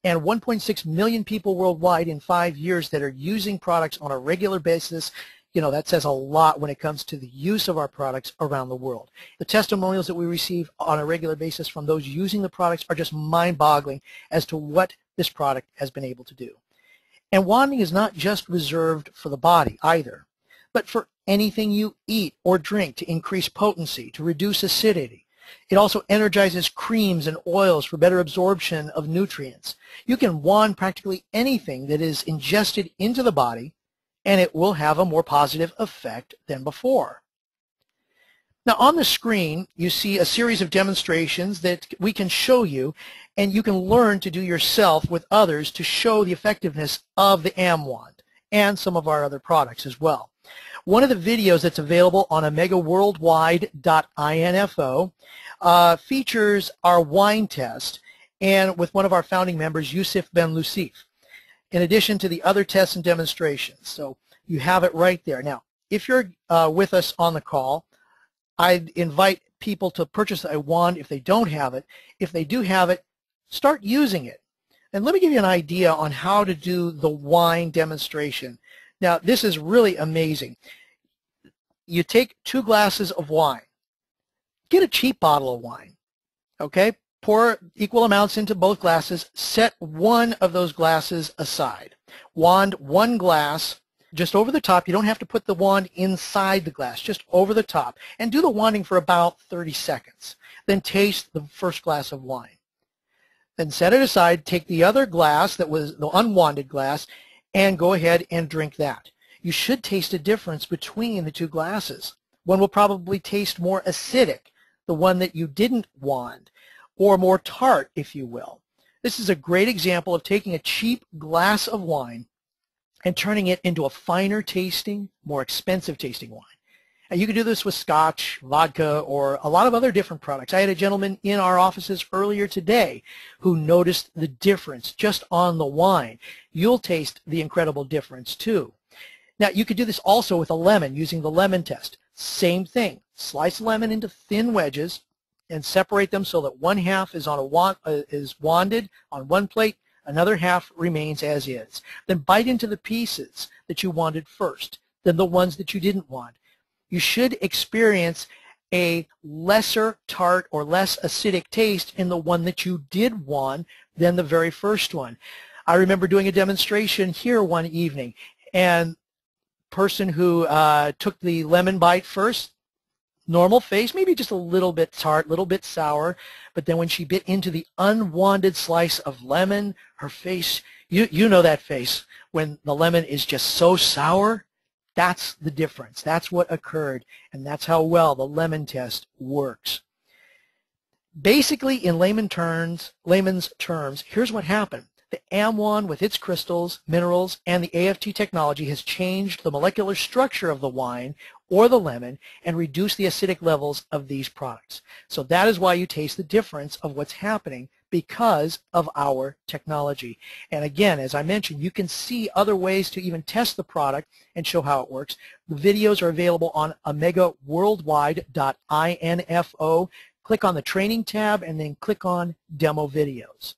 And 1.6 million people worldwide in 5 years that are using products on a regular basis, you know, that says a lot when it comes to the use of our products around the world. The testimonials that we receive on a regular basis from those using the products are just mind-boggling as to what this product has been able to do. And wanding is not just reserved for the body either, but for anything you eat or drink to increase potency, to reduce acidity. It also energizes creams and oils for better absorption of nutrients. You can wand practically anything that is ingested into the body, and it will have a more positive effect than before. Now on the screen you see a series of demonstrations that we can show you, and you can learn to do yourself with others to show the effectiveness of the AmWand and some of our other products as well. One of the videos that's available on omegaworldwide.info features our wine test and with one of our founding members, Yusuf Ben Lucif, in addition to the other tests and demonstrations. So you have it right there. Now, if you're with us on the call, I'd invite people to purchase a wand if they don't have it. If they do have it, start using it. And let me give you an idea on how to do the wine demonstration. Now, this is really amazing. You take 2 glasses of wine. Get a cheap bottle of wine, okay? Pour equal amounts into both glasses. Set one of those glasses aside. Wand 1 glass just over the top. You don't have to put the wand inside the glass, just over the top. And do the wanding for about 30 seconds. Then taste the first glass of wine. Then set it aside. Take the other glass that was the unwanded glass and go ahead and drink that. You should taste a difference between the 2 glasses. One will probably taste more acidic, the one that you didn't wand, or more tart, if you will. This is a great example of taking a cheap glass of wine and turning it into a finer tasting, more expensive tasting wine. And you can do this with scotch, vodka, or a lot of other different products. I had a gentleman in our offices earlier today who noticed the difference just on the wine. You'll taste the incredible difference too. Now, you could do this also with a lemon using the lemon test. Same thing. Slice lemon into thin wedges and separate them so that one half is wanded on one plate, another half remains as is. Then bite into the pieces that you wanded first, then the ones that you didn't wand. You should experience a lesser tart or less acidic taste in the one that you did wand than the very first one. I remember doing a demonstration here one evening, and person who took the lemon bite first, normal face, maybe just a little bit tart, a little bit sour, but then when she bit into the unwanded slice of lemon, her face, you know that face when the lemon is just so sour. That's the difference. That's what occurred, and that's how well the lemon test works. Basically, in layman's terms, here's what happened. The AMWAN with its crystals, minerals, and the AFT technology has changed the molecular structure of the wine or the lemon and reduced the acidic levels of these products. So that is why you taste the difference of what's happening because of our technology. And again, as I mentioned, you can see other ways to even test the product and show how it works. The videos are available on omegaworldwide.info. Click on the training tab and then click on demo videos.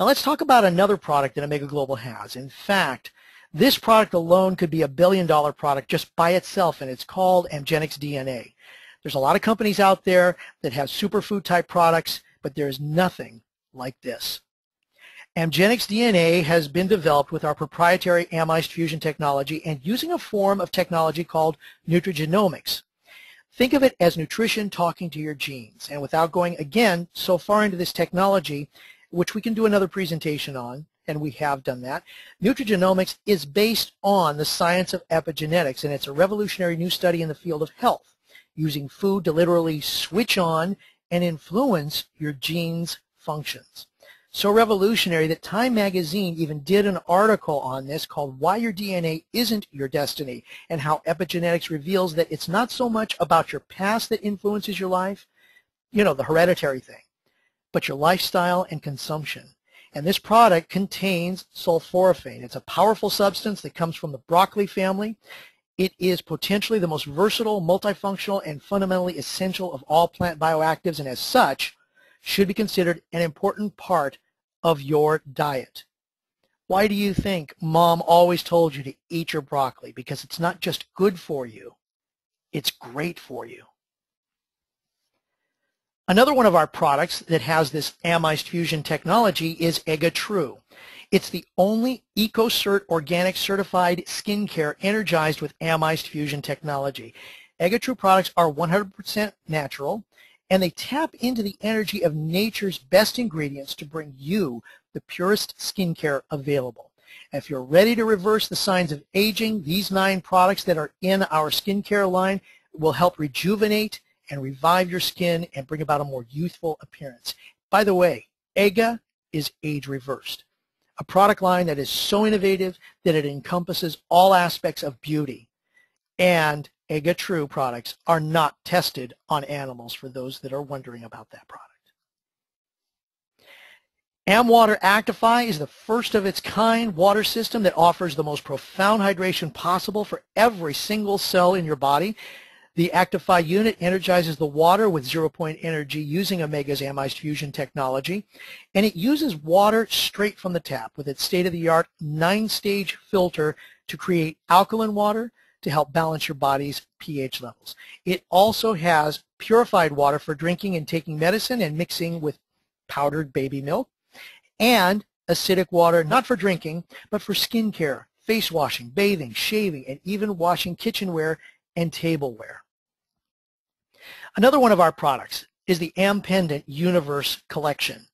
Now let's talk about another product that Omega Global has. In fact, this product alone could be a billion-dollar product just by itself, and it's called Amgenix DNA. There's a lot of companies out there that have superfood type products, but there's nothing like this. Amgenix DNA has been developed with our proprietary amide fusion technology and using a form of technology called nutrigenomics. Think of it as nutrition talking to your genes. And without going, again, so far into this technology, which we can do another presentation on, and we have done that, nutrigenomics is based on the science of epigenetics, and it's a revolutionary new study in the field of health, using food to literally switch on and influence your genes' functions. So revolutionary that Time magazine even did an article on this called Why Your DNA Isn't Your Destiny, and how epigenetics reveals that it's not so much about your past that influences your life, you know, the hereditary thing, but your lifestyle and consumption. And this product contains sulforaphane. It's a powerful substance that comes from the broccoli family. It is potentially the most versatile, multifunctional, and fundamentally essential of all plant bioactives, and as such, should be considered an important part of your diet. Why do you think Mom always told you to eat your broccoli? Because it's not just good for you, it's great for you. Another one of our products that has this amide fusion technology is EgaTrue. It's the only EcoCert organic certified skincare energized with amide fusion technology. EgaTrue products are 100% natural, and they tap into the energy of nature's best ingredients to bring you the purest skincare available. And if you're ready to reverse the signs of aging, these 9 products that are in our skincare line will help rejuvenate and revive your skin and bring about a more youthful appearance. By the way, EGA is age reversed, a product line that is so innovative that it encompasses all aspects of beauty. And EgaTrue products are not tested on animals, for those that are wondering about that product. AmWater Actify is the first of its kind water system that offers the most profound hydration possible for every single cell in your body. The Actify unit energizes the water with zero-point energy using Omega's amide fusion technology, and it uses water straight from the tap with its state-of-the-art 9-stage filter to create alkaline water to help balance your body's pH levels. It also has purified water for drinking and taking medicine and mixing with powdered baby milk, and acidic water not for drinking but for skin care, face washing, bathing, shaving, and even washing kitchenware and tableware. Another one of our products is the AmPendant Universe Collection.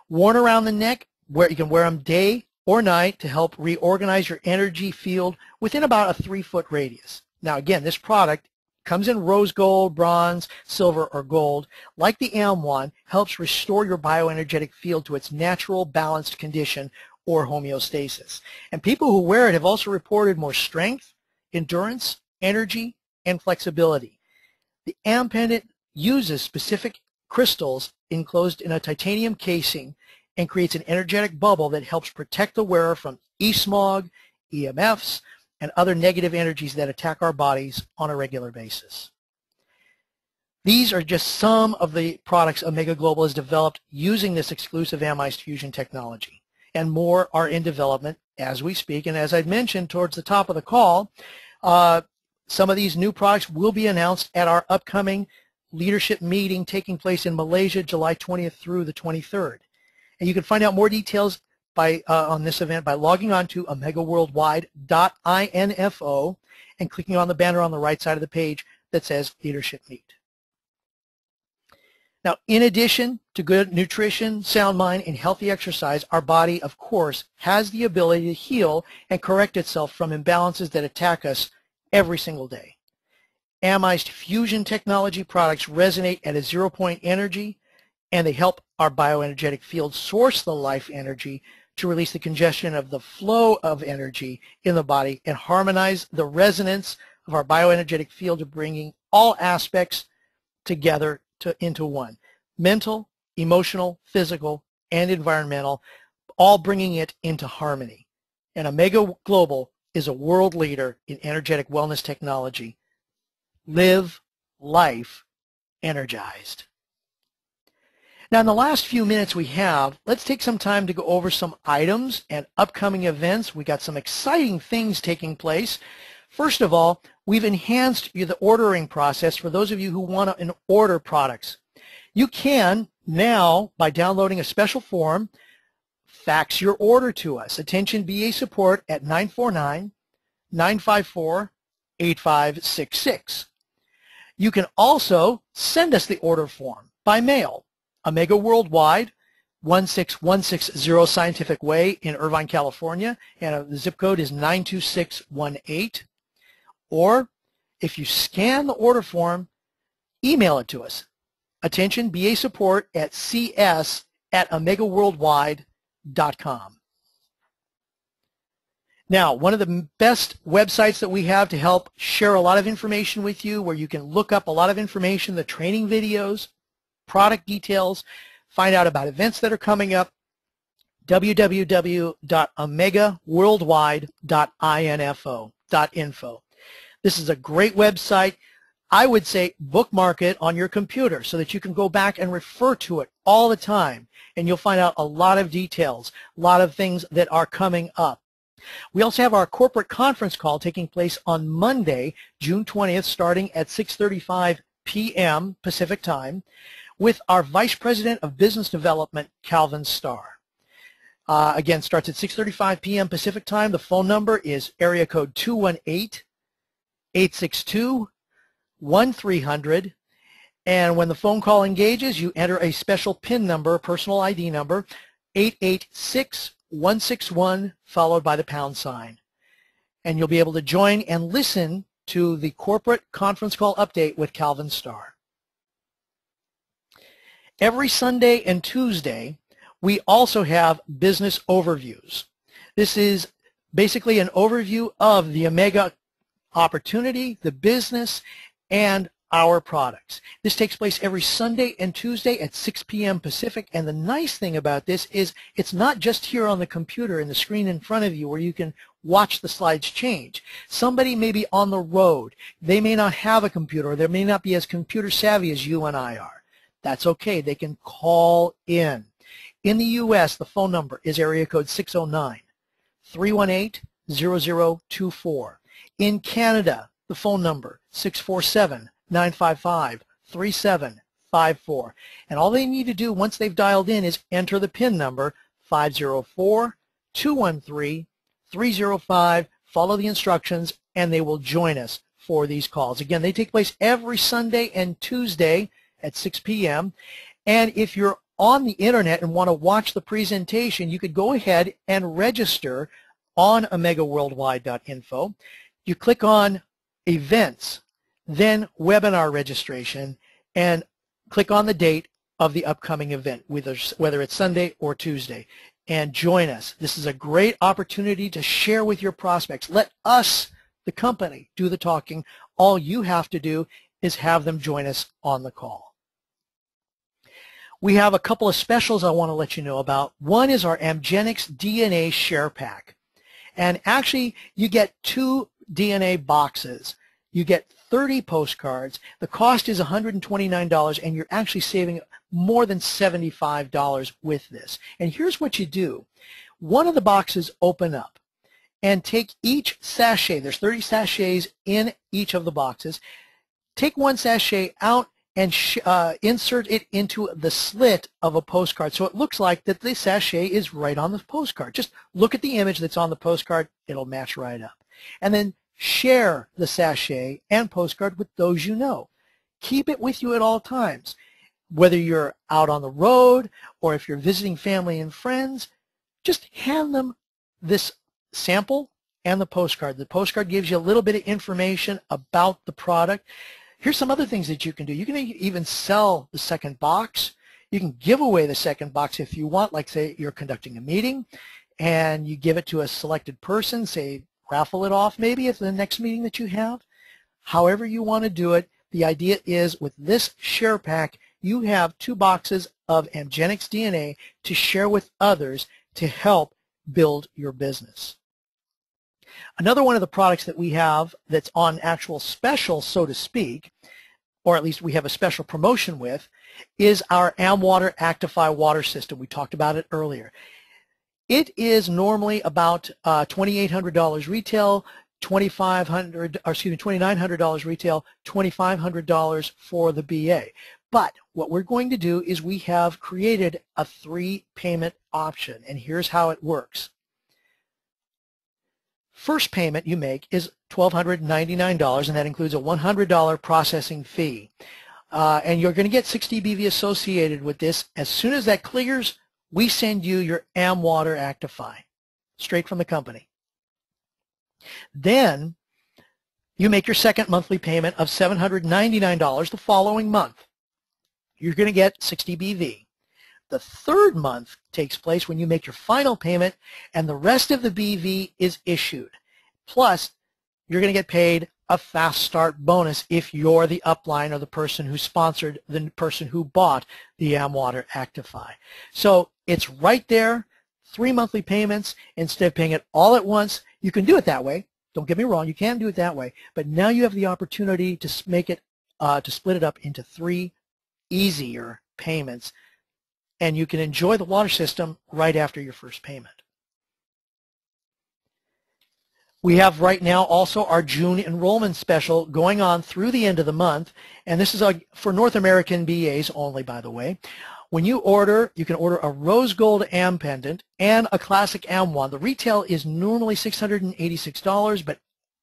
Worn around the neck, where you can wear them day or night to help reorganize your energy field within about a 3-foot radius. Now again, this product comes in rose gold, bronze, silver, or gold. Like the AM wand, helps restore your bioenergetic field to its natural balanced condition or homeostasis. And people who wear it have also reported more strength, endurance, energy, and flexibility. The AM pendant uses specific crystals enclosed in a titanium casing and creates an energetic bubble that helps protect the wearer from e-smog, EMFs, and other negative energies that attack our bodies on a regular basis. These are just some of the products Omega Global has developed using this exclusive amized fusion technology, and more are in development as we speak. And as I mentioned towards the top of the call, some of these new products will be announced at our upcoming leadership meeting taking place in Malaysia, July 20th through the 23rd. And you can find out more details on this event by logging on to omegaworldwide.info and clicking on the banner on the right side of the page that says Leadership Meet. Now, in addition to good nutrition, sound mind, and healthy exercise, our body, of course, has the ability to heal and correct itself from imbalances that attack us every single day. Amized fusion technology products resonate at a 0-point energy, and they help our bioenergetic field source the life energy to release the congestion of the flow of energy in the body and harmonize the resonance of our bioenergetic field to bringing all aspects together into one. Mental, emotional, physical, and environmental, all bringing it into harmony. And Omega Global is a world leader in energetic wellness technology. Live life energized. Now, in the last few minutes we have, let's take some time to go over some items and upcoming events. We got some exciting things taking place. First of all, we've enhanced the ordering process for those of you who want to order products. You can now, by downloading a special form, fax your order to us. Attention BA support at 949-954-8566. You can also send us the order form by mail. Omega Worldwide, 16160 Scientific Way in Irvine, California, and the zip code is 92618. Or if you scan the order form, email it to us. Attention BA support at cs@omegaworldwide.com. Now, one of the best websites that we have to help share a lot of information with you, where you can look up a lot of information, the training videos, product details, find out about events that are coming up, www.omegaworldwide.info. This is a great website. I would say bookmark it on your computer so that you can go back and refer to it all the time, and you'll find out a lot of details, a lot of things that are coming up. We also have our corporate conference call taking place on Monday, June 20th, starting at 6:35 p.m. Pacific Time, with our Vice President of Business Development, Calvin Starr. Again, starts at 6:35 p.m. Pacific Time. The phone number is area code 218-862-1300. And when the phone call engages, you enter a special PIN number, personal ID number, 886161, followed by the pound sign. And you'll be able to join and listen to the corporate conference call update with Calvin Starr. Every Sunday and Tuesday, we also have business overviews. This is basically an overview of the Omega opportunity, the business, and our products. This takes place every Sunday and Tuesday at 6 p.m. Pacific, and the nice thing about this is it's not just here on the computer and the screen in front of you where you can watch the slides change. Somebody may be on the road. They may not have a computer, or they may not be as computer savvy as you and I are. That's okay. They can call in. In the U.S., the phone number is area code 609-318-0024. In Canada, the phone number 647-955-3754. And all they need to do once they've dialed in is enter the PIN number 504-213-305, follow the instructions, and they will join us for these calls. Again, they take place every Sunday and Tuesday at 6 p.m. And if you're on the internet and want to watch the presentation, you could go ahead and register on omegaworldwide.info. You click on events, then webinar registration, and click on the date of the upcoming event, whether it's Sunday or Tuesday, and join us. This is a great opportunity to share with your prospects. Let us, the company, do the talking. All you have to do is have them join us on the call. We have a couple of specials I want to let you know about. One is our Amgenix DNA Share Pack. And actually, you get 2 DNA boxes. You get 30 postcards. The cost is $129, and you're actually saving more than $75 with this. And here's what you do. One of the boxes open up, and take each sachet. There's 30 sachets in each of the boxes. Take one sachet out and insert it into the slit of a postcard. So it looks like that the sachet is right on the postcard. Just look at the image that's on the postcard. It'll match right up. And then share the sachet and postcard with those you know. Keep it with you at all times. Whether you're out on the road or if you're visiting family and friends, just hand them this sample and the postcard. The postcard gives you a little bit of information about the product. Here's some other things that you can do. You can even sell the second box. You can give away the second box if you want, like say you're conducting a meeting and you give it to a selected person, say raffle it off maybe at the next meeting that you have. However you want to do it, the idea is with this share pack, you have 2 boxes of Amgenix DNA to share with others to help build your business. Another one of the products that we have that's on actual special, so to speak, or at least we have a special promotion with, is our AmWater Actify water system. We talked about it earlier. It is normally about $2,800 retail, $2,900 retail, $2,500 for the BA. But what we're going to do is we have created a 3-payment option, and here's how it works. First payment you make is $1,299, and that includes a $100 processing fee. And you're going to get 60 BV associated with this. As soon as that clears, we send you your AmWater Actify, straight from the company. Then you make your second monthly payment of $799 the following month. You're going to get 60 BV. The third month takes place when you make your final payment, and the rest of the BV is issued. Plus, you're going to get paid a fast start bonus if you're the upline or the person who sponsored the person who bought the AmWater Actify. So it's right there, 3 monthly payments. Instead of paying it all at once, you can do it that way. Don't get me wrong, you can do it that way. But now you have the opportunity to make it, to split it up into 3 easier payments, and you can enjoy the water system right after your first payment. We have right now also our June enrollment special going on through the end of the month, and this is for North American BAs only, by the way. When you order, you can order a rose gold AM pendant and a classic AM wand. The retail is normally $686, but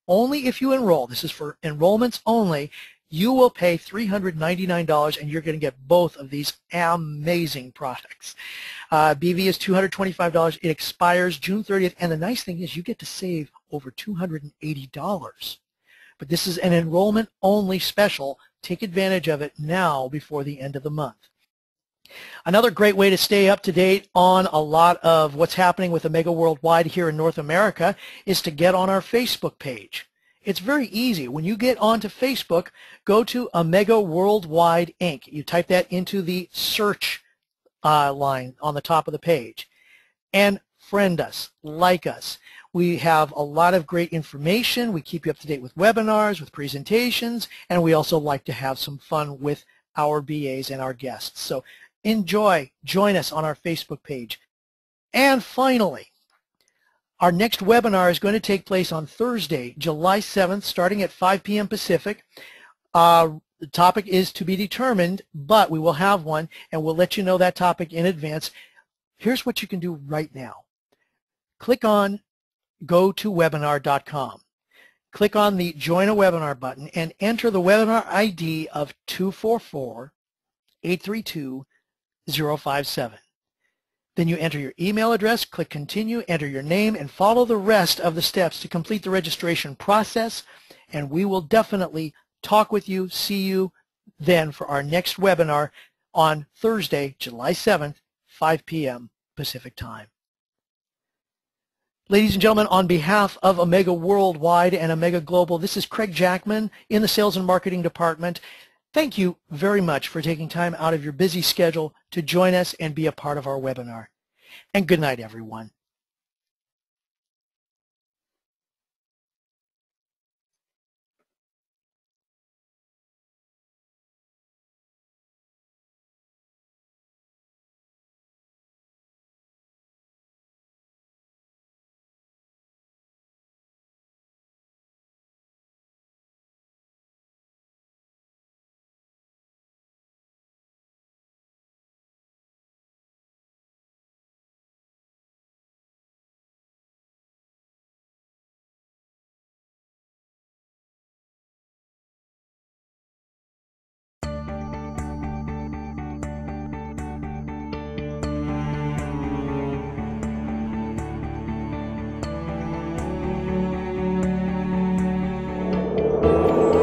only if you enroll. This is for enrollments only. You will pay $399, and you're going to get both of these amazing products. BV is $225. It expires June 30th, and the nice thing is you get to save over $280. But this is an enrollment-only special. Take advantage of it now before the end of the month. Another great way to stay up to date on a lot of what's happening with Omega Worldwide here in North America is to get on our Facebook page. It's very easy. When you get onto Facebook, go to Omega Worldwide Inc. You type that into the search line on the top of the page. And friend us, like us. We have a lot of great information. We keep you up to date with webinars, with presentations, and we also like to have some fun with our BAs and our guests. So enjoy, join us on our Facebook page. And finally, our next webinar is going to take place on Thursday, July 7th, starting at 5 p.m. Pacific. The topic is to be determined, but we will have one, and we'll let you know that topic in advance. Here's what you can do right now. Click on GoToWebinar.com. Click on the Join a Webinar button and enter the webinar ID of 244-832-057. Then you enter your email address, click Continue, enter your name, and follow the rest of the steps to complete the registration process, and we will definitely talk with you, see you then for our next webinar on Thursday, July 7th, 5 p.m. Pacific Time. Ladies and gentlemen, on behalf of Omega Worldwide and Omega Global, this is Craig Jackman in the Sales and Marketing Department. Thank you very much for taking time out of your busy schedule to join us and be a part of our webinar. And good night, everyone.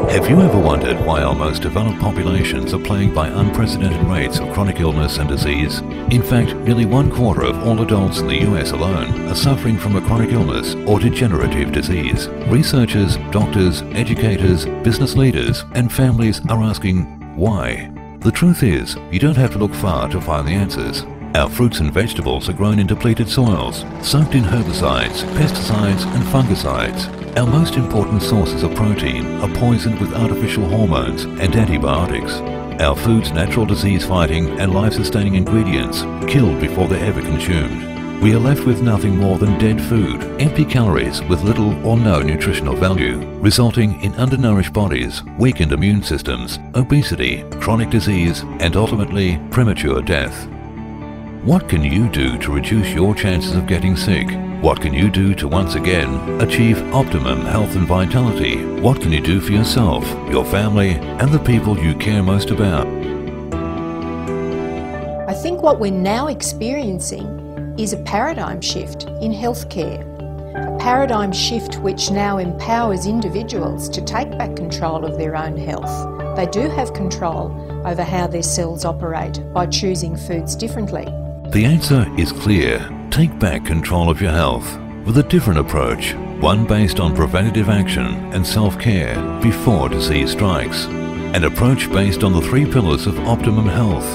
Have you ever wondered why our most developed populations are plagued by unprecedented rates of chronic illness and disease? In fact, nearly 1/4 of all adults in the US alone are suffering from a chronic illness or degenerative disease. Researchers, doctors, educators, business leaders, and families are asking, why? The truth is, you don't have to look far to find the answers. Our fruits and vegetables are grown in depleted soils, soaked in herbicides, pesticides, and fungicides. Our most important sources of protein are poisoned with artificial hormones and antibiotics. Our food's natural disease-fighting and life-sustaining ingredients killed before they're ever consumed. We are left with nothing more than dead food, empty calories with little or no nutritional value, resulting in undernourished bodies, weakened immune systems, obesity, chronic disease, and ultimately premature death. What can you do to reduce your chances of getting sick? What can you do to once again achieve optimum health and vitality? What can you do for yourself, your family, and the people you care most about? I think what we're now experiencing is a paradigm shift in healthcare. A paradigm shift which now empowers individuals to take back control of their own health. They do have control over how their cells operate by choosing foods differently. The answer is clear. Take back control of your health with a different approach, one based on preventative action and self-care before disease strikes. An approach based on the 3 pillars of optimum health,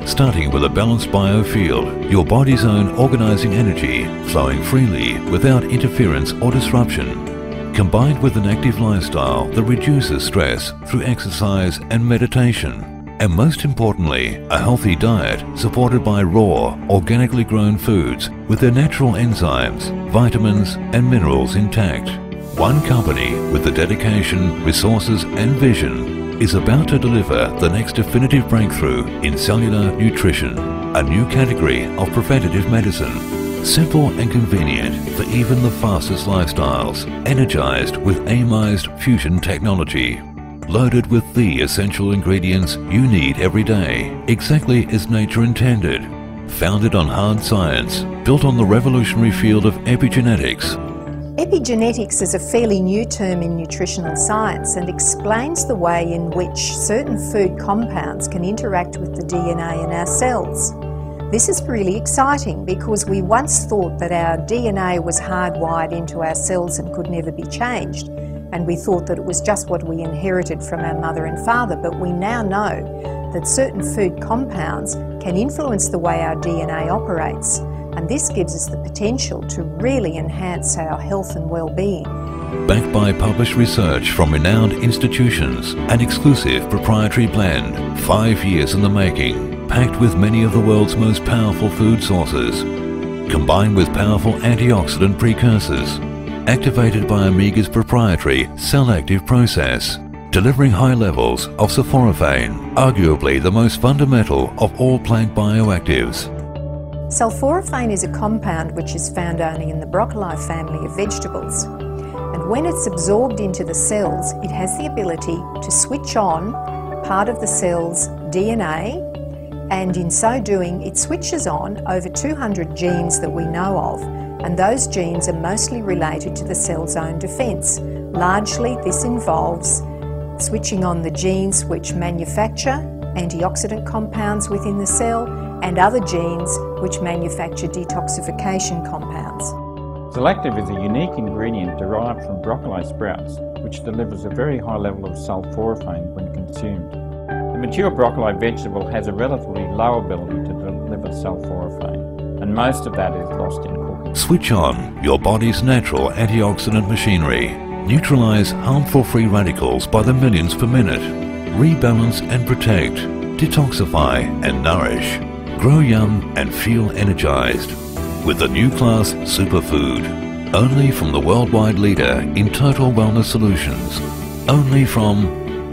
starting with a balanced biofield, your body's own organizing energy flowing freely without interference or disruption, combined with an active lifestyle that reduces stress through exercise and meditation. And most importantly, a healthy diet supported by raw, organically grown foods with their natural enzymes, vitamins and minerals intact. One company with the dedication, resources and vision is about to deliver the next definitive breakthrough in cellular nutrition, a new category of preventative medicine. Simple and convenient for even the fastest lifestyles, energized with amized fusion technology. Loaded with the essential ingredients you need every day, exactly as nature intended. Founded on hard science, built on the revolutionary field of epigenetics. Epigenetics is a fairly new term in nutritional science and explains the way in which certain food compounds can interact with the DNA in our cells. This is really exciting because we once thought that our DNA was hardwired into our cells and could never be changed. And we thought that it was just what we inherited from our mother and father, but we now know that certain food compounds can influence the way our DNA operates, and this gives us the potential to really enhance our health and well-being. Backed by published research from renowned institutions, an exclusive proprietary blend, 5 years in the making, packed with many of the world's most powerful food sources, combined with powerful antioxidant precursors, activated by Omega's proprietary cell-active process, delivering high levels of sulforaphane, arguably the most fundamental of all plant bioactives. Sulforaphane is a compound which is found only in the broccoli family of vegetables. And when it's absorbed into the cells, it has the ability to switch on part of the cell's DNA, and in so doing, it switches on over 200 genes that we know of. And those genes are mostly related to the cell's own defence. Largely, this involves switching on the genes which manufacture antioxidant compounds within the cell and other genes which manufacture detoxification compounds. Selective is a unique ingredient derived from broccoli sprouts, which delivers a very high level of sulforaphane when consumed. The mature broccoli vegetable has a relatively low ability to deliver sulforaphane, and most of that is lost in cooking. Switch on your body's natural antioxidant machinery. Neutralize harmful free radicals by the millions per minute. Rebalance and protect. Detoxify and nourish. Grow young and feel energized with the new class superfood. Only from the worldwide leader in total wellness solutions. Only from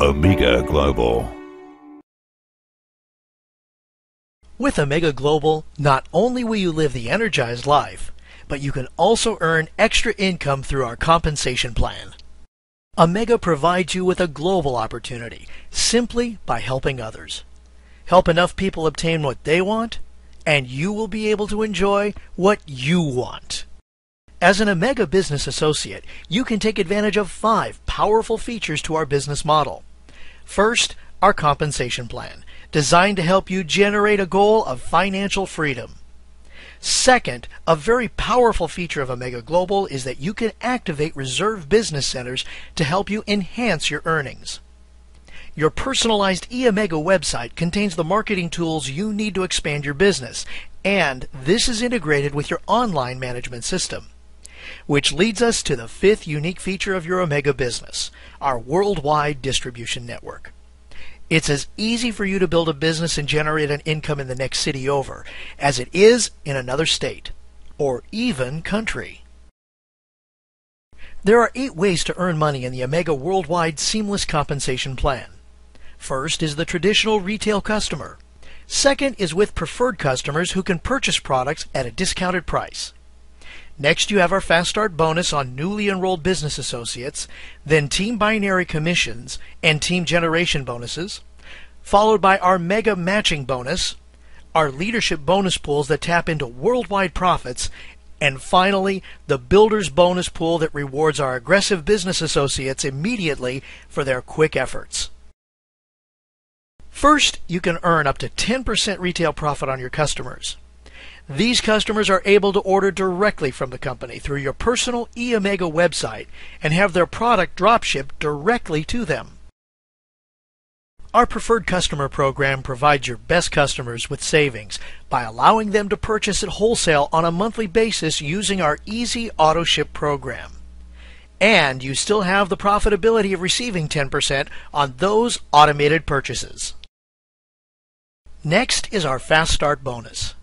Omega Global. With Omega Global, not only will you live the energized life, but you can also earn extra income through our compensation plan. Omega provides you with a global opportunity simply by helping others. Help enough people obtain what they want, and you will be able to enjoy what you want. As an Omega Business Associate, you can take advantage of 5 powerful features to our business model. First, our compensation plan, designed to help you generate a goal of financial freedom. Second, a very powerful feature of Omega Global is that you can activate reserve business centers to help you enhance your earnings. Your personalized eOmega website contains the marketing tools you need to expand your business, and this is integrated with your online management system. Which leads us to the 5th unique feature of your Omega business, our worldwide distribution network. It's as easy for you to build a business and generate an income in the next city over as it is in another state, or even country. There are 8 ways to earn money in the Omega Worldwide Seamless Compensation Plan. First is the traditional retail customer. Second is with preferred customers who can purchase products at a discounted price. Next, you have our Fast Start bonus on newly enrolled business associates, then Team Binary commissions and Team Generation bonuses, followed by our Mega Matching bonus, our leadership bonus pools that tap into worldwide profits, and finally, the Builders bonus pool that rewards our aggressive business associates immediately for their quick efforts. First, you can earn up to 10% retail profit on your customers. These customers are able to order directly from the company through your personal eOmega website and have their product drop shipped directly to them. Our preferred customer program provides your best customers with savings by allowing them to purchase at wholesale on a monthly basis using our Easy Auto Ship program. And you still have the profitability of receiving 10% on those automated purchases. Next is our Fast Start bonus.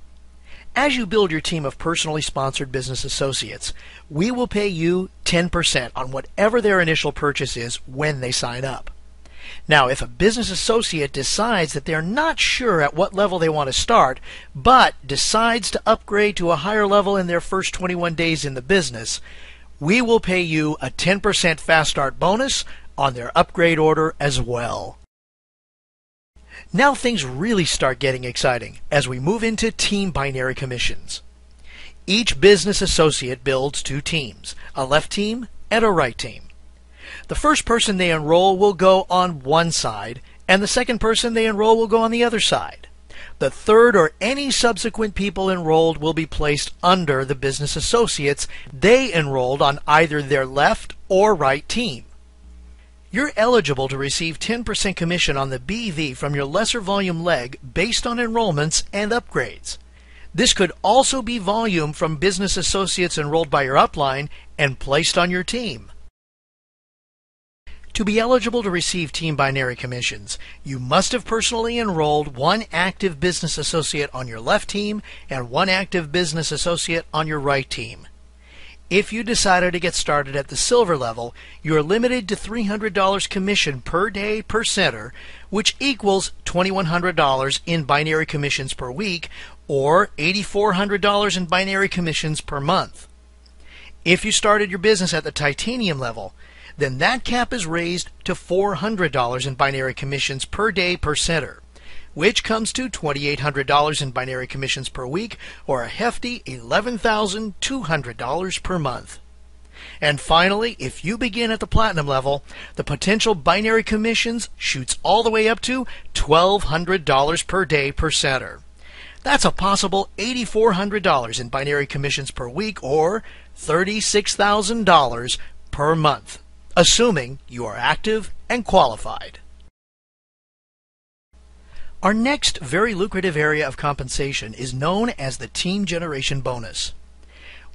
As you build your team of personally sponsored business associates, we will pay you 10% on whatever their initial purchase is when they sign up. Now, if a business associate decides that they're not sure at what level they want to start, but decides to upgrade to a higher level in their first 21 days in the business, we will pay you a 10% Fast Start bonus on their upgrade order as well. Now things really start getting exciting as we move into Team Binary commissions. Each business associate builds 2 teams, a left team and a right team. The first person they enroll will go on one side, and the second person they enroll will go on the other side. The third or any subsequent people enrolled will be placed under the business associates they enrolled on either their left or right team. You're eligible to receive 10% commission on the BV from your lesser volume leg based on enrollments and upgrades. This could also be volume from business associates enrolled by your upline and placed on your team. To be eligible to receive Team Binary commissions, you must have personally enrolled 1 active business associate on your left team and 1 active business associate on your right team. If you decided to get started at the silver level, you are limited to $300 commission per day per center, which equals $2,100 in binary commissions per week or $8,400 in binary commissions per month. If you started your business at the titanium level, then that cap is raised to $400 in binary commissions per day per center, which comes to $2,800 in binary commissions per week or a hefty $11,200 per month. And finally, if you begin at the platinum level, the potential binary commissions shoots all the way up to $1,200 per day per center. That's a possible $8,400 in binary commissions per week, or $36,000 per month, assuming you are active and qualified. Our next very lucrative area of compensation is known as the Team Generation Bonus.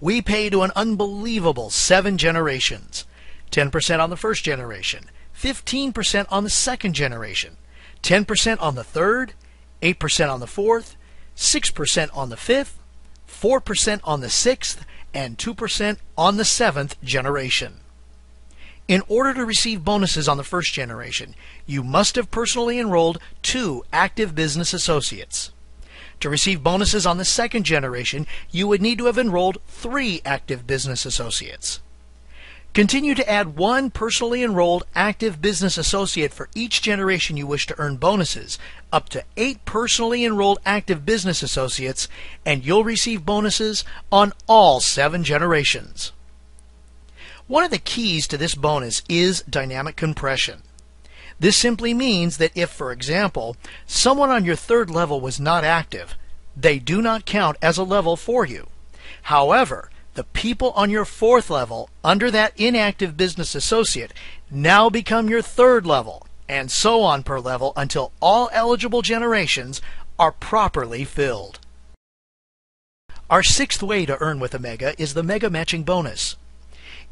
We pay to an unbelievable 7 generations. 10% on the first generation, 15% on the second generation, 10% on the third, 8% on the fourth, 6% on the fifth, 4% on the sixth, and 2% on the seventh generation. In order to receive bonuses on the first generation, you must have personally enrolled 2 active business associates. To receive bonuses on the second generation, you would need to have enrolled 3 active business associates. Continue to add 1 personally enrolled active business associate for each generation you wish to earn bonuses, up to 8 personally enrolled active business associates, and you'll receive bonuses on all 7 generations. One of the keys to this bonus is dynamic compression. This simply means that if, for example, someone on your 3rd level was not active, they do not count as a level for you. However, the people on your 4th level under that inactive business associate now become your 3rd level, and so on per level until all eligible generations are properly filled. Our 6th way to earn with Omega is the Mega Matching Bonus.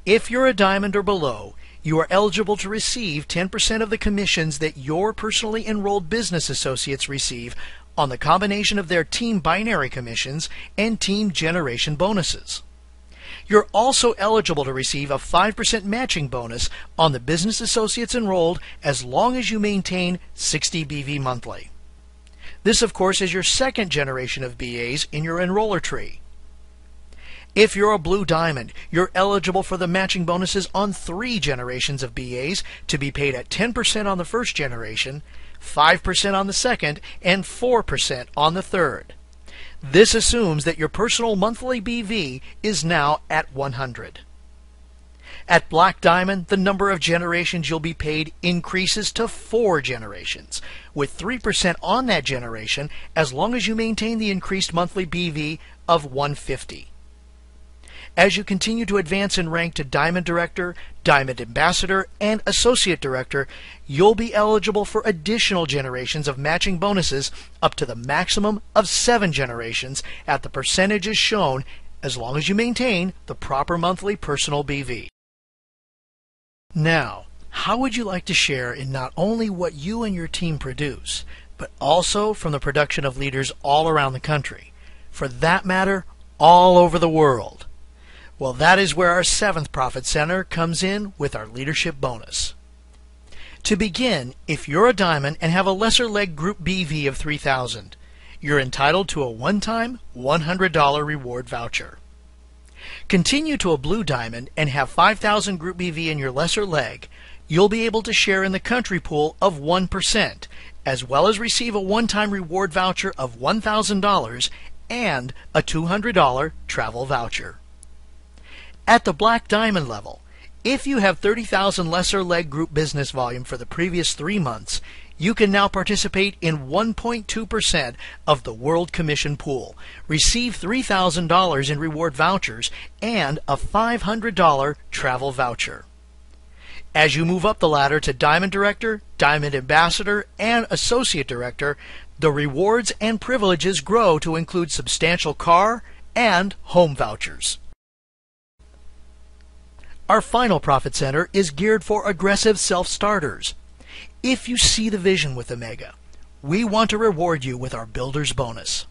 If you're a diamond or below, you are eligible to receive 10% of the commissions that your personally enrolled business associates receive on the combination of their team binary commissions and team generation bonuses. You're also eligible to receive a 5% matching bonus on the business associates enrolled as long as you maintain 60 BV monthly. This, of course, is your 2nd generation of BAs in your enroller tree. If you're a blue diamond, you're eligible for the matching bonuses on 3 generations of BAs to be paid at 10% on the first generation, 5% on the second, and 4% on the third. This assumes that your personal monthly BV is now at 100. At Black Diamond, the number of generations you'll be paid increases to 4 generations, with 3% on that generation as long as you maintain the increased monthly BV of 150. As you continue to advance in rank to Diamond Director, Diamond Ambassador, and Associate Director, you'll be eligible for additional generations of matching bonuses up to the maximum of 7 generations at the percentages shown as long as you maintain the proper monthly personal BV. Now, how would you like to share in not only what you and your team produce, but also from the production of leaders all around the country? For that matter, all over the world. Well, that is where our 7th Profit Center comes in with our leadership bonus. To begin, if you're a diamond and have a lesser leg group BV of 3,000, you're entitled to a one-time $100 reward voucher. Continue to a blue diamond and have 5,000 group BV in your lesser leg, you'll be able to share in the country pool of 1%, as well as receive a one-time reward voucher of $1,000 and a $200 travel voucher. At the Black Diamond level, if you have 30,000 lesser leg group business volume for the previous 3 months, you can now participate in 1.2% of the World Commission Pool, receive $3,000 in reward vouchers, and a $500 travel voucher. As you move up the ladder to Diamond Director, Diamond Ambassador, and Associate Director, the rewards and privileges grow to include substantial car and home vouchers. Our final profit center is geared for aggressive self-starters. If you see the vision with Omega, we want to reward you with our Builder's Bonus.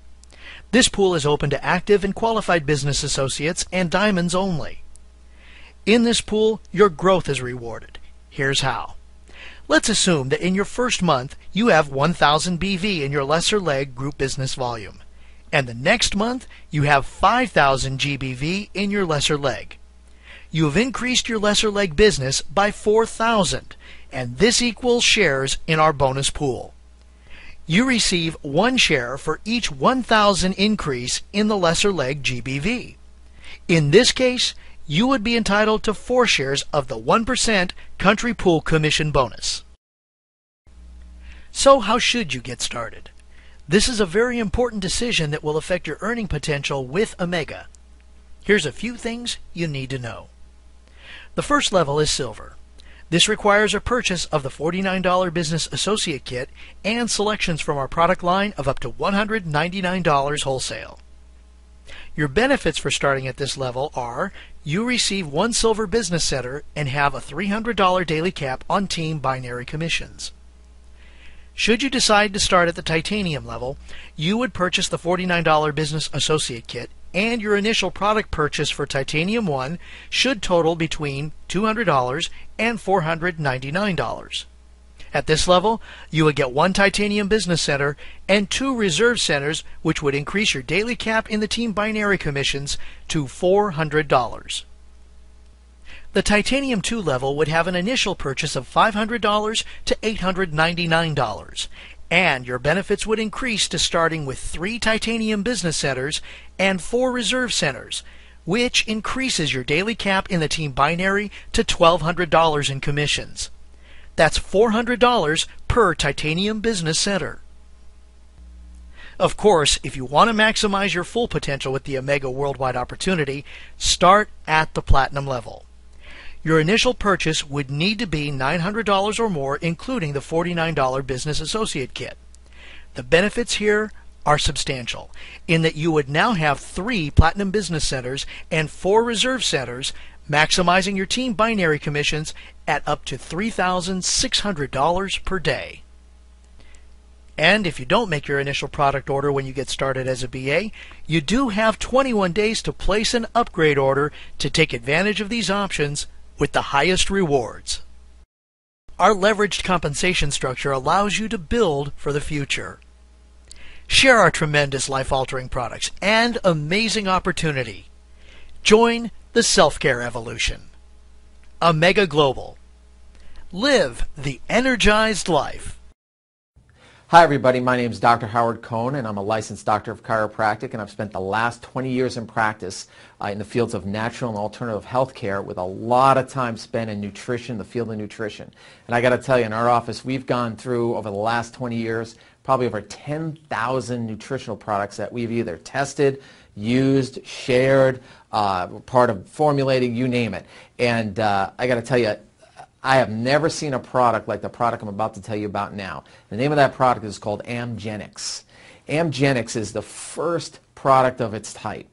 This pool is open to active and qualified business associates and diamonds only. In this pool, your growth is rewarded. Here's how. Let's assume that in your first month, you have 1,000 BV in your lesser leg group business volume, and the next month, you have 5,000 GBV in your lesser leg. You have increased your lesser leg business by 4,000, and this equals shares in our bonus pool. You receive 1 share for each 1,000 increase in the lesser leg GBV. In this case, you would be entitled to 4 shares of the 1% Country Pool Commission bonus. So how should you get started? This is a very important decision that will affect your earning potential with Omega. Here's a few things you need to know. The first level is silver. This requires a purchase of the $49 Business Associate Kit and selections from our product line of up to $199 wholesale. Your benefits for starting at this level are you receive 1 silver business center and have a $300 daily cap on team binary commissions. Should you decide to start at the titanium level, you would purchase the $49 Business Associate Kit, and your initial product purchase for Titanium 1 should total between $200 and $499. At this level, you would get 1 Titanium Business Center and 2 Reserve Centers, which would increase your daily cap in the team binary commissions to $400. The Titanium 2 level would have an initial purchase of $500 to $899, and your benefits would increase to starting with 3 Titanium Business Centers and 4 Reserve Centers, which increases your daily cap in the team binary to $1,200 in commissions. That's $400 per Titanium Business Center. Of course, if you want to maximize your full potential with the Omega Worldwide opportunity, start at the Platinum level. Your initial purchase would need to be $900 or more, including the $49 Business Associate Kit. The benefits here are substantial, in that you would now have 3 Platinum Business Centers and 4 Reserve Centers, maximizing your team binary commissions at up to $3,600 per day. And if you don't make your initial product order when you get started as a BA, you do have 21 days to place an upgrade order to take advantage of these options with the highest rewards. Our leveraged compensation structure allows you to build for the future. Share our tremendous life-altering products and amazing opportunity. Join the self-care evolution. Omega Global. Live the energized life. Hi everybody, my name is Dr. Howard Cohn and I'm a licensed doctor of chiropractic, and I've spent the last 20 years in practice in the fields of natural and alternative health care, with a lot of time spent in nutrition, the field of nutrition. And I got to tell you, in our office we've gone through over the last 20 years probably over 10,000 nutritional products that we've either tested, used, shared, part of formulating, you name it. And I got to tell you, I have never seen a product like the product I'm about to tell you about now. The name of that product is called Amgenix. Amgenix is the first product of its type.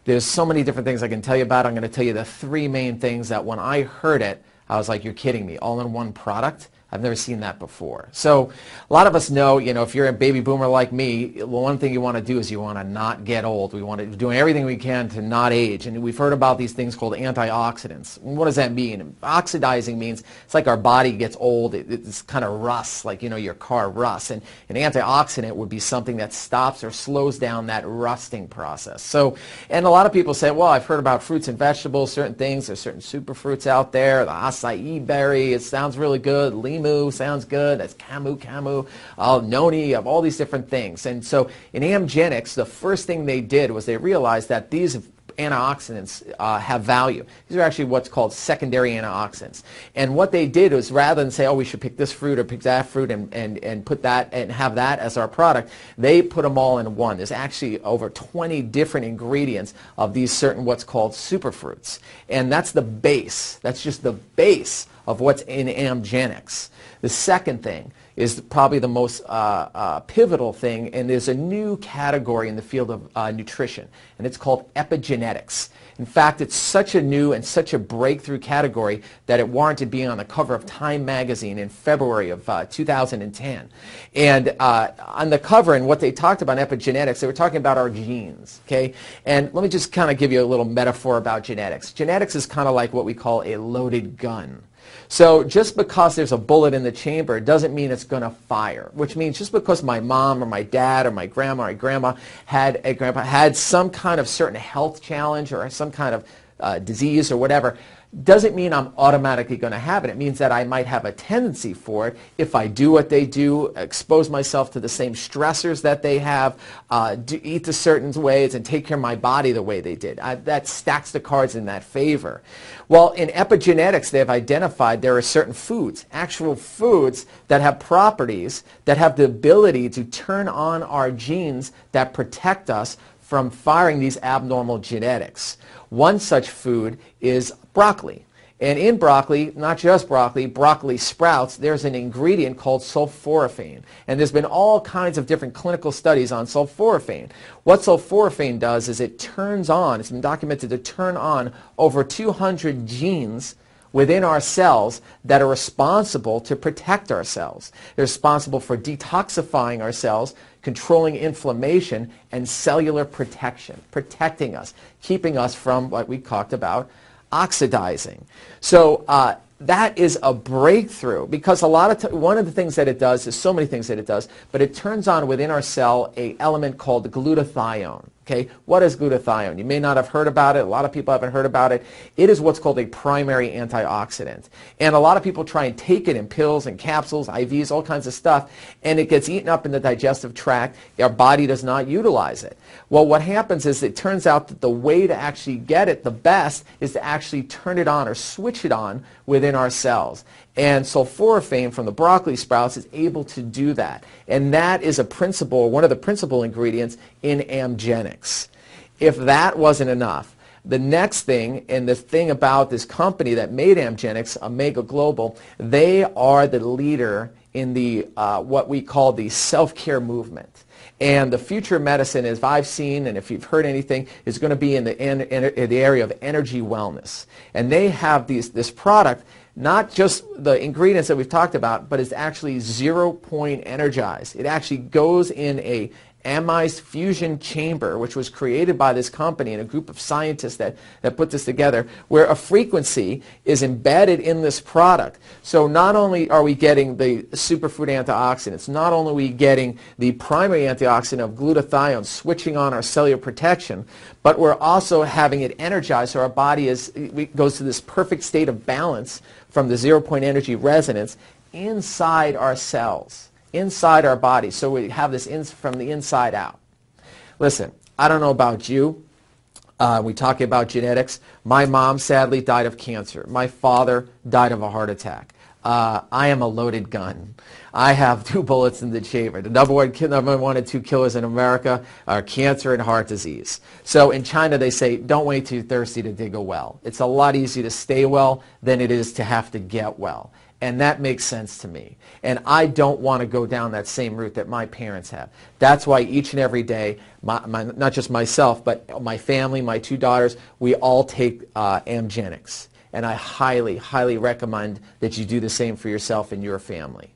There's so many different things I can tell you about. I'm going to tell you the 3 main things that when I heard it, I was like, you're kidding me, all in one product? I've never seen that before. So a lot of us know, if you're a baby boomer like me, one thing you want to do is you want to not get old. We want to do everything we can to not age. And we've heard about these things called antioxidants. What does that mean? Oxidizing means it's like our body gets old. It's kind of rusts, like, your car rusts. And an antioxidant would be something that stops or slows down that rusting process. So, and a lot of people say, well, I've heard about fruits and vegetables, certain things. There's certain superfruits out there. The acai berry, it sounds really good. Limu sounds good. That's camu, noni, of all these different things. And so in Amgenix, the first thing they did was they realized that these antioxidants have value. These are actually what's called secondary antioxidants. And what they did was, rather than say, oh, we should pick this fruit or pick that fruit and put that and have that as our product, they put them all in one. There's actually over 20 different ingredients of these certain what's called superfruits. And that's the base. That's just the base of what's in Amgenix. The second thing is probably the most pivotal thing, and there's a new category in the field of nutrition, and it's called epigenetics. In fact, it's such a new and such a breakthrough category that it warranted being on the cover of Time magazine in February of 2010. And on the cover, and what they talked about in epigenetics, they were talking about our genes, okay? And let me just kind of give you a little metaphor about genetics. Genetics is kind of like what we call a loaded gun. So just because there's a bullet in the chamber, it doesn't mean it's going to fire, which means just because my mom or my dad or my grandma or my grandpa had some kind of certain health challenge or some kind of disease or whatever, doesn't mean I'm automatically going to have it. It means that I might have a tendency for it if I do what they do, expose myself to the same stressors that they have, eat the certain ways, and take care of my body the way they did. That stacks the cards in that favor. Well, in epigenetics, they've identified there are certain foods, actual foods, that have properties that have the ability to turn on our genes that protect us from firing these abnormal genetics. One such food is broccoli. And in broccoli, not just broccoli, broccoli sprouts, there's an ingredient called sulforaphane. And there's been all kinds of different clinical studies on sulforaphane. What sulforaphane does is it turns on, it's been documented to turn on over 200 genes within our cells that are responsible to protect our cells. They're responsible for detoxifying our cells, controlling inflammation, and cellular protection, protecting us, keeping us from what we talked about, oxidizing. So that is a breakthrough, because a lot of one of the things that it does is so many things that it does, but it turns on within our cell a element called glutathione. Okay, what is glutathione? You may not have heard about it. A lot of people haven't heard about it. It is what's called a primary antioxidant. And a lot of people try and take it in pills and capsules, IVs, all kinds of stuff, and it gets eaten up in the digestive tract. Our body does not utilize it. Well, what happens is it turns out that the way to actually get it the best is to actually turn it on or switch it on within our cells. And sulforaphane from the broccoli sprouts is able to do that. And that is a principle, one of the principal ingredients in Amgenix. If that wasn't enough, the next thing, and the thing about this company that made Amgenix, Omega Global, they are the leader in the what we call the self-care movement. And the future of medicine, as I've seen, and if you've heard anything, is going to be in the area of energy wellness. And they have this product, not just the ingredients that we've talked about, but it's actually 0 point energized. It actually goes in a amized fusion chamber, which was created by this company and a group of scientists that put this together, where a frequency is embedded in this product. So not only are we getting the superfood antioxidants, not only are we getting the primary antioxidant of glutathione, switching on our cellular protection, but we're also having it energized so our body goes to this perfect state of balance from the 0 point energy resonance inside our cells, inside our body, so we have this from the inside out. Listen, I don't know about you. We talk about genetics. My mom sadly died of cancer. My father died of a heart attack. I am a loaded gun. I have 2 bullets in the chamber. The number one and 2 killers in America are cancer and heart disease. So in China they say, don't wait till you're thirsty to dig a well. It's a lot easier to stay well than it is to have to get well. And that makes sense to me. And I don't want to go down that same route that my parents have. That's why each and every day, not just myself, but my family, my 2 daughters, we all take Amgenix. And I highly, highly recommend that you do the same for yourself and your family.